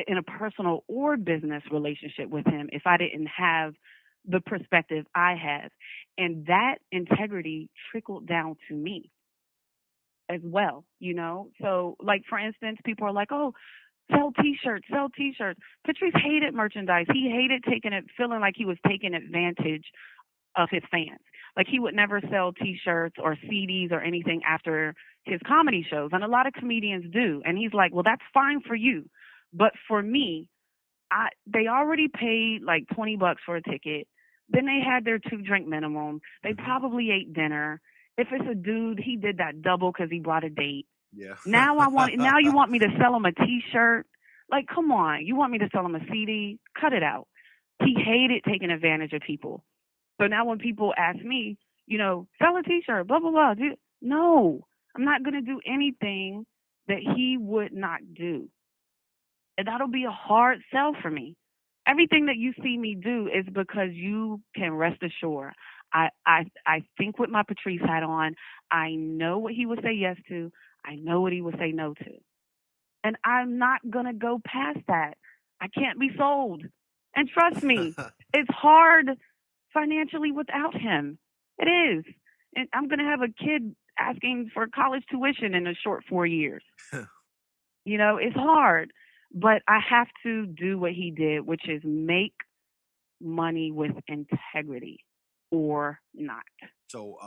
D: in a personal or business relationship with him, if I didn't have the perspective I have. And that integrity trickled down to me as well, So, like, for instance, people are like, oh, sell T-shirts. Patrice hated merchandise. He hated feeling like he was taking advantage of his fans. Like, he would never sell T-shirts or CDs or anything after his comedy shows. And a lot of comedians do. And he's like, well, that's fine for you. But for me, they already paid like $20 for a ticket. Then they had their 2-drink minimum. They probably ate dinner. If it's a dude, he did that double because he brought a date.
B: Yeah.
D: Now you want me to sell him a T-shirt? Like, come on. You want me to sell him a CD? Cut it out. He hated taking advantage of people. So now when people ask me, sell a T-shirt, blah, blah, blah. No, I'm not going to do anything that he would not do. And that'll be a hard sell for me. Everything that you see me do is because you can rest assured. I think with my Patrice hat on, I know what he would say yes to. I know what he would say no to. And I'm not going to go past that. I can't be sold. And trust me, it's hard financially without him. It is. And I'm going to have a kid asking for college tuition in a short 4 years. It's hard, but I have to do what he did, which is make money with integrity or not.
B: So,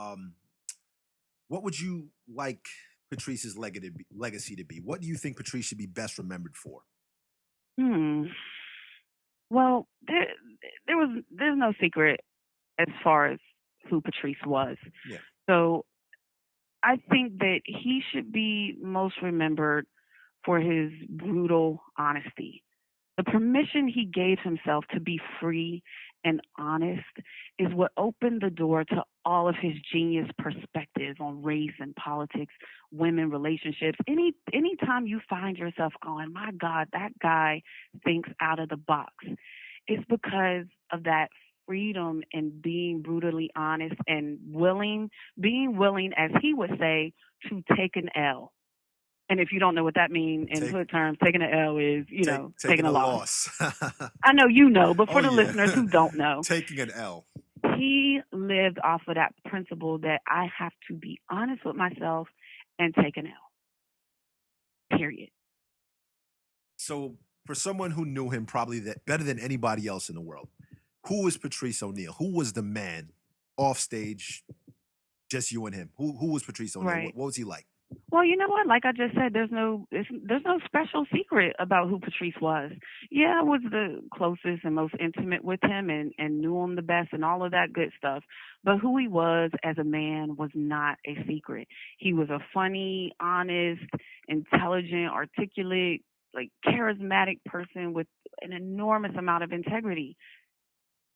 B: what would you like Patrice's legacy to be? What do you think Patrice should be best remembered for?
D: Well, there's no secret as far as who Patrice was.
B: Yeah.
D: So I think that he should be most remembered for his brutal honesty. The permission he gave himself to be free and honest is what opened the door to all of his genius perspectives on race and politics, women, relationships. Anytime you find yourself going, my God, that guy thinks out of the box, it's because of that freedom and being brutally honest and being willing, as he would say, to take an L. And if you don't know what that means in hood terms, taking an L is, taking a loss. I know you know, but for the listeners who don't know.
B: Taking an L.
D: He lived off of that principle that I have to be honest with myself and take an L. Period.
B: So for someone who knew him probably better than anybody else in the world, who was Patrice O'Neal? Who was the man off stage, just you and him? Who was Patrice O'Neal?
D: Right.
B: What was he like?
D: Well, you know what? Like I just said, there's no special secret about who Patrice was. Yeah, I was the closest and most intimate with him and knew him the best and all of that good stuff. But who he was as a man was not a secret. He was a funny, honest, intelligent, articulate, like charismatic person with an enormous amount of integrity.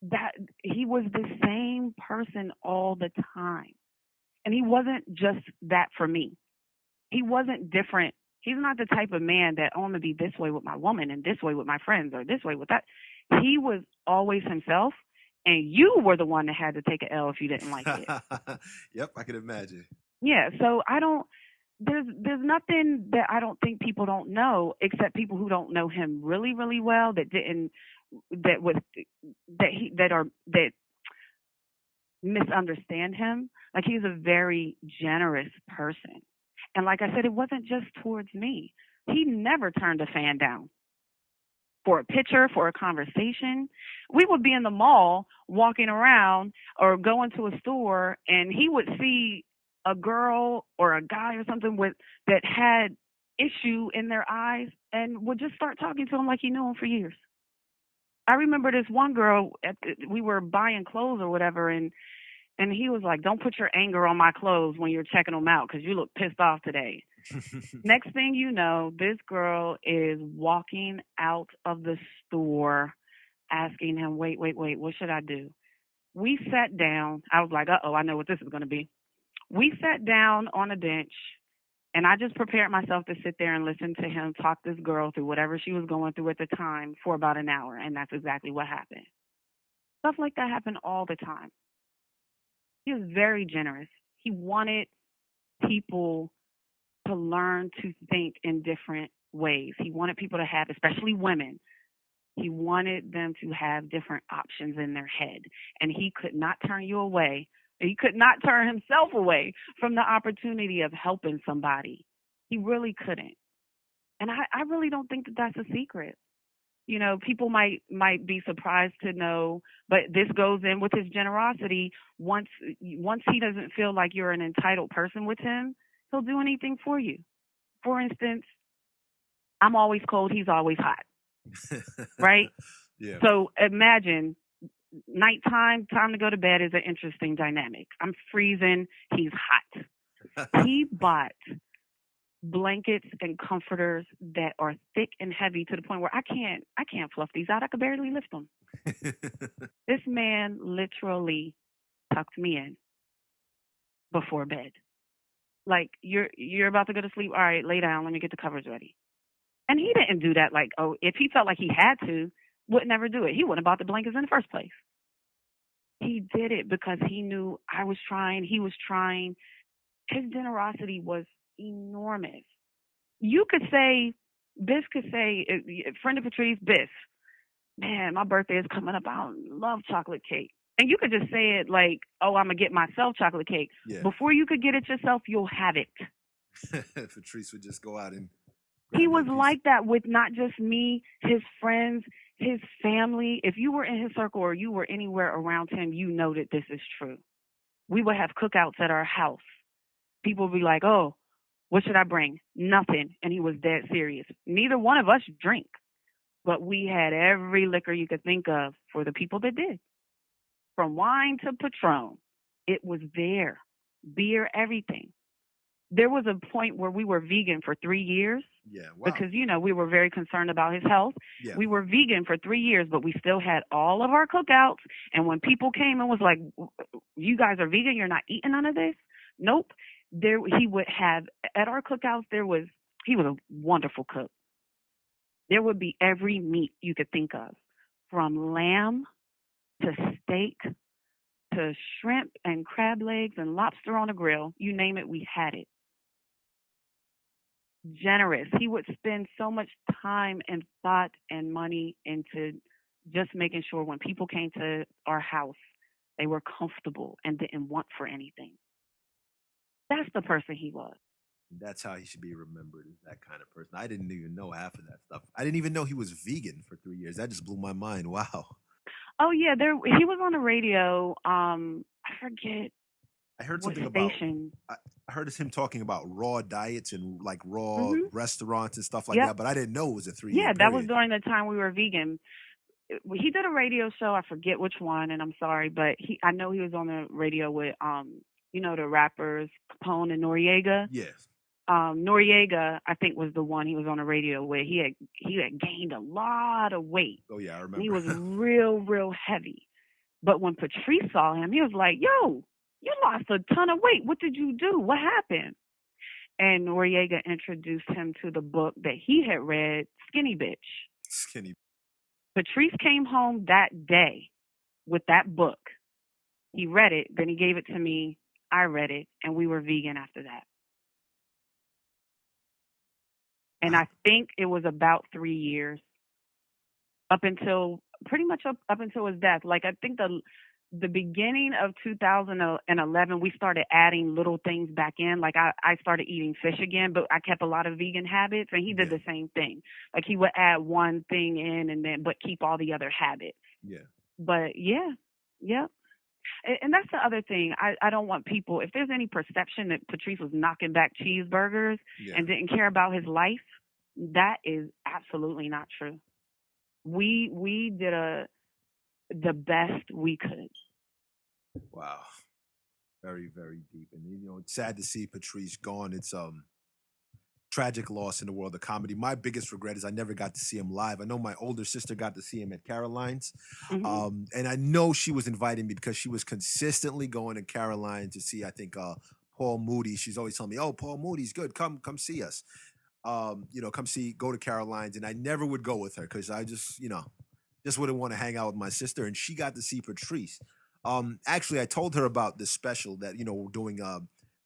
D: That he was the same person all the time. And he wasn't just that for me. He wasn't different. He's not the type of man that, I'm going to be this way with my woman and this way with my friends or this way with that. He was always himself, and you were the one that had to take an L if you didn't like it.
B: Yep, I can imagine.
D: Yeah, so there's nothing that I don't think people don't know, except people who don't know him really, really well that misunderstand him. Like, he's a very generous person. And like I said, it wasn't just towards me. He never turned a fan down for a picture, for a conversation. We would be in the mall walking around or going to a store, and he would see a girl or a guy or something that had issue in their eyes and would just start talking to him like he knew him for years. I remember this one girl, we were buying clothes or whatever, and he was like, don't put your anger on my clothes when you're checking them out because you look pissed off today. Next thing you know, this girl is walking out of the store asking him, wait, what should I do? We sat down. I was like, uh-oh, I know what this is going to be. We sat down on a bench, and I just prepared myself to sit there and listen to him talk this girl through whatever she was going through at the time for about an hour, and that's exactly what happened. Stuff like that happened all the time. He was very generous. He wanted people to learn to think in different ways. He wanted people to have, especially women, he wanted them to have different options in their head. And he could not turn you away. He could not turn himself away from the opportunity of helping somebody. He really couldn't. And I really don't think that that's a secret. You know, people might be surprised to know, but this goes in with his generosity. Once he doesn't feel like you're an entitled person with him, he'll do anything for you. For instance, I'm always cold, he's always hot. Right?
B: Yeah.
D: So imagine nighttime, time to go to bed is an interesting dynamic. I'm freezing, he's hot. He bought blankets and comforters that are thick and heavy to the point where I can't fluff these out. I could barely lift them. This man literally tucked me in before bed. Like, you're about to go to sleep. All right, lay down. Let me get the covers ready. And he didn't do that. Like, oh, if he felt like he had to, would never do it. He wouldn't have bought the blankets in the first place. He did it because he knew I was trying. He was trying. His generosity was enormous. You could say, Biff could say, friend of Patrice, Biff, man, my birthday is coming up. I love chocolate cake. And you could just say it like, oh, I'm going to get myself chocolate cake.
B: Yeah.
D: Before you could get it yourself, you'll have it.
B: Patrice would just go out and
D: He was like that with not just me, his friends, his family. If you were in his circle or you were anywhere around him, you know that this is true. We would have cookouts at our house. People would be like, oh, what should I bring? Nothing. And he was dead serious. Neither one of us drink, but we had every liquor you could think of for the people that did. From wine to Patron, it was there. Beer, everything. There was a point where we were vegan for 3 years.
B: Yeah, wow.
D: Because, we were very concerned about his health.
B: Yeah.
D: We were vegan for 3 years, but we still had all of our cookouts. And when people came and was like, you guys are vegan, you're not eating none of this? Nope. He would have, at our cookouts, he was a wonderful cook. There would be every meat you could think of, from lamb to steak to shrimp and crab legs and lobster on a grill. You name it, we had it. Generous. He would spend so much time and thought and money into just making sure when people came to our house, they were comfortable and didn't want for anything. That's the person he was.
B: That's how he should be remembered, as that kind of person. I didn't even know half of that stuff. I didn't even know he was vegan for 3 years. That just blew my mind. Wow.
D: Oh yeah, he was on the radio. I forget.
B: I heard
D: what
B: something
D: station.
B: about. I heard him talking about raw diets and like raw restaurants and stuff like that, but I didn't know it was a 3 year.
D: Yeah, that was during the time we were vegan. He did a radio show. I forget which one, and I'm sorry, but I know he was on the radio with the rappers Capone and Noriega.
B: Yes.
D: Noriega, I think, was the one he was on the radio with. He had gained a lot of weight.
B: Oh yeah, I remember.
D: He was real heavy. But when Patrice saw him, he was like, "Yo, you lost a ton of weight. What did you do? What happened?" And Noriega introduced him to the book that he had read, Skinny Bitch.
B: Skinny.
D: Patrice came home that day with that book. He read it, then he gave it to me. I read it, and we were vegan after that. And I think it was about 3 years, up until his death. Like, I think the beginning of 2011, we started adding little things back in. Like, I started eating fish again, but I kept a lot of vegan habits, and he did the same thing. Like, he would add one thing in but keep all the other habits.
B: Yeah.
D: But yeah. And that's the other thing. I don't want people, if there's any perception that Patrice was knocking back cheeseburgers and didn't care about his life, that is absolutely not true. We did the best we could.
B: Wow. Very, very deep. And it's sad to see Patrice gone. It's tragic loss in the world of comedy. My biggest regret is I never got to see him live. I know my older sister got to see him at Caroline's. And I know she was inviting me because she was consistently going to Caroline to see, I think, Paul Moody. She's always telling me, "Oh, Paul Moody's good. Come see us. Go to Caroline's." And I never would go with her because I just wouldn't want to hang out with my sister. And she got to see Patrice. Actually, I told her about this special that, we're doing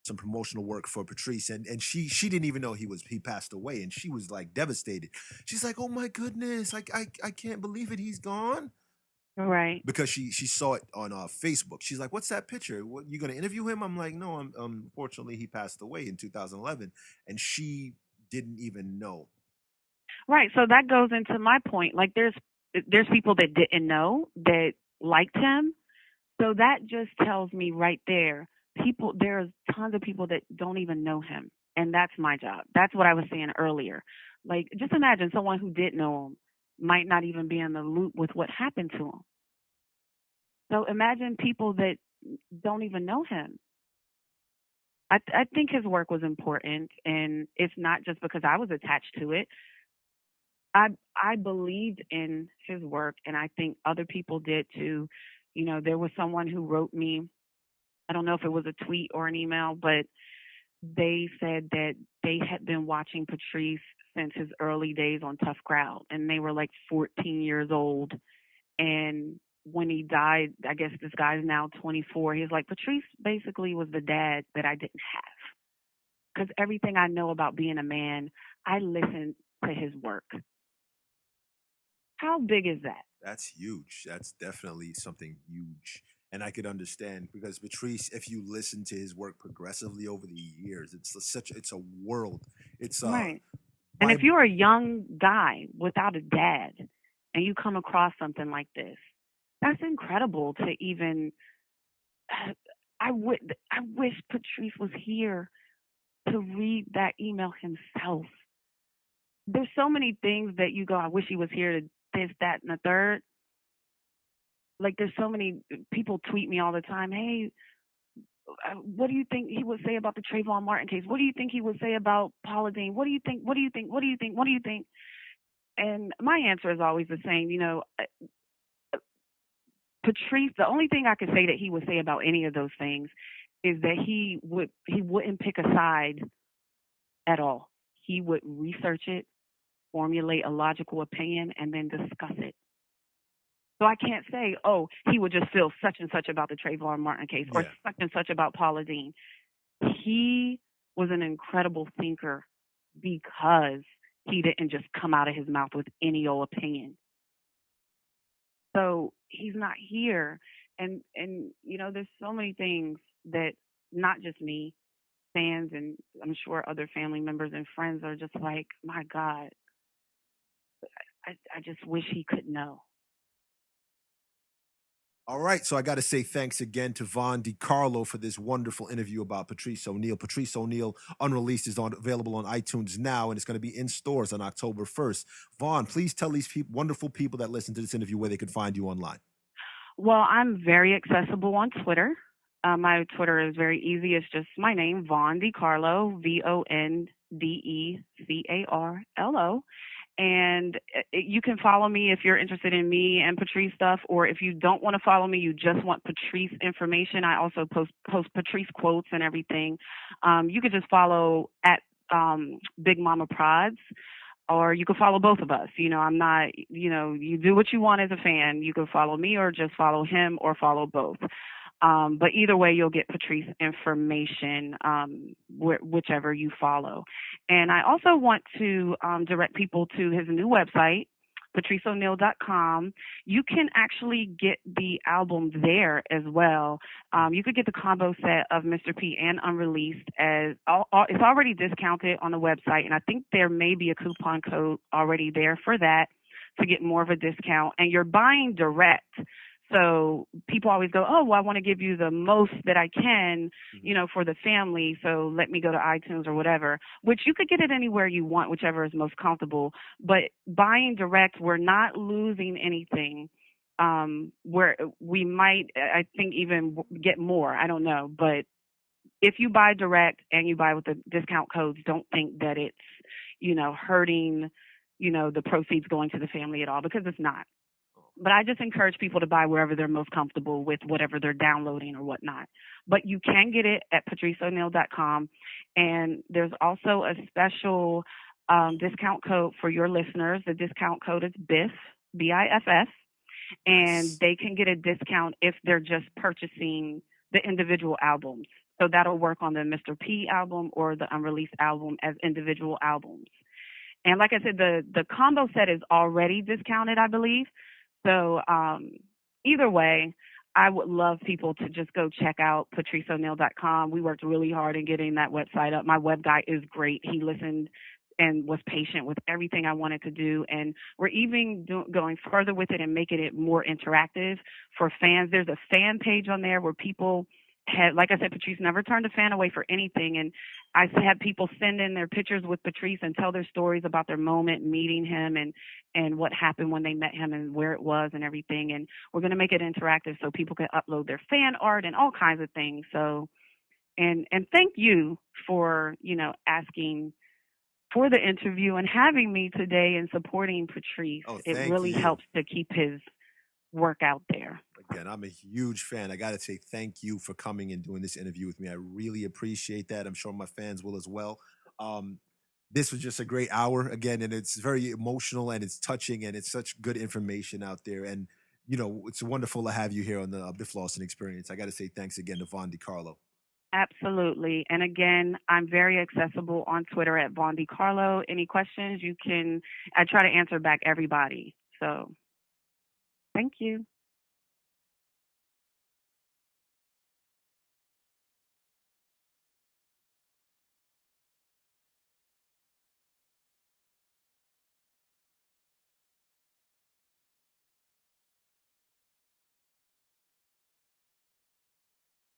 B: some promotional work for Patrice, and she didn't even know he passed away, and she was like devastated. She's like, "Oh my goodness, I can't believe it, he's gone."
D: Right.
B: Because she saw it on Facebook. She's like, "What's that picture? What, you gonna interview him?" I'm like, "No, unfortunately he passed away in 2011," and she didn't even know. Right.
D: So that goes into my point. Like, there's people that didn't know that liked him. So that just tells me right there, there's tons of people that don't even know him. And that's my job. That's what I was saying earlier. Like, just imagine someone who did know him might not even be in the loop with what happened to him. So imagine people that don't even know him. I think his work was important, and it's not just because I was attached to it. I believed in his work, and I think other people did too. There was someone who wrote me, I don't know if it was a tweet or an email, but they said that they had been watching Patrice since his early days on Tough Crowd, and they were like 14 years old. And when he died, I guess this guy's now 24. He's like, Patrice basically was the dad that I didn't have. Because everything I know about being a man, I listened to his work. How big is that?
B: That's huge. That's definitely something huge. and I could understand because Patrice, if you listen to his work progressively over the years, it's a world. It's
D: Right. And
B: by
D: if you're a young guy without a dad and you come across something like this, that's incredible to even I wish Patrice was here to read that email himself. There's so many things that you go, I wish he was here to this, that, and the third. Like there's so many people tweet me all the time, hey, what do you think he would say about the Trayvon Martin case? What do you think he would say about Paula Deen? What do you think? What do you think? What do you think? What do you think? And my answer is always the same. Patrice, the only thing I could say that he would say about any of those things is that he wouldn't pick a side at all. He would research it, formulate a logical opinion, and then discuss it. So I can't say, oh, he would just feel such and such about the Trayvon Martin case or such and such about Paula Deen. He was an incredible thinker because he didn't just come out of his mouth with any old opinion. So he's not here. And there's so many things that not just me, fans, and I'm sure other family members and friends are just like, my God, I just wish he could know.
B: All right, so I got to say thanks again to Von Decarlo for this wonderful interview about Patrice O'Neal. Patrice O'Neal, Unreleased, is available on iTunes now, and it's going to be in stores on October 1st. Von, please tell these wonderful people that listen to this interview where they can find you online.
D: Well, I'm very accessible on Twitter. My Twitter is very easy. It's just my name, Von Decarlo, VonDecarlo. And you can follow me if you're interested in me and Patrice stuff, or if you don't want to follow me, you just want Patrice information. I also post Patrice quotes and everything. You could just follow at Big Mama Prods, or you could follow both of us. I'm not, you do what you want as a fan. You can follow me or just follow him or follow both. But either way, you'll get Patrice information, whichever you follow. And I also want to direct people to his new website, patriceoneal.com. You can actually get the album there as well. You could get the combo set of Mr. P and Unreleased it's already discounted on the website, and I think there may be a coupon code already there for that to get more of a discount. And you're buying direct. So people always go, oh, well, I want to give you the most that I can, for the family. So let me go to iTunes or whatever, which you could get it anywhere you want, whichever is most comfortable. But buying direct, we're not losing anything. Where we might, I think, even get more. I don't know. But if you buy direct and you buy with the discount codes, don't think that it's, hurting, the proceeds going to the family at all, because it's not. But I just encourage people to buy wherever they're most comfortable with whatever they're downloading or whatnot. But you can get it at patriceoneal.com. And there's also a special discount code for your listeners. The discount code is Biff, BIFF. And they can get a discount if they're just purchasing the individual albums. So that'll work on the Mr. P album or the Unreleased album as individual albums. And like I said, the combo set is already discounted, I believe. So either way, I would love people to just go check out patriceoneal.com. We worked really hard in getting that website up. My web guy is great. He listened and was patient with everything I wanted to do. And we're even going further with it and making it more interactive for fans. There's a fan page on there where people like I said, Patrice never turned a fan away for anything. And I had people send in their pictures with Patrice and tell their stories about their moment meeting him and what happened when they met him and where it was and everything. And we're going to make it interactive so people can upload their fan art and all kinds of things. So, and thank you for, asking for the interview and having me today and supporting Patrice. It really helps to keep his work out there.
B: Again, I'm a huge fan. I got to say thank you for coming and doing this interview with me. I really appreciate that. I'm sure my fans will as well. This was just a great hour again, and it's very emotional and it's touching and it's such good information out there. And, it's wonderful to have you here on the Biff Lawson Experience. I got to say thanks again to Von Decarlo.
D: Absolutely. And again, I'm very accessible on Twitter at Von Decarlo. Any questions I try to answer back everybody. So thank you.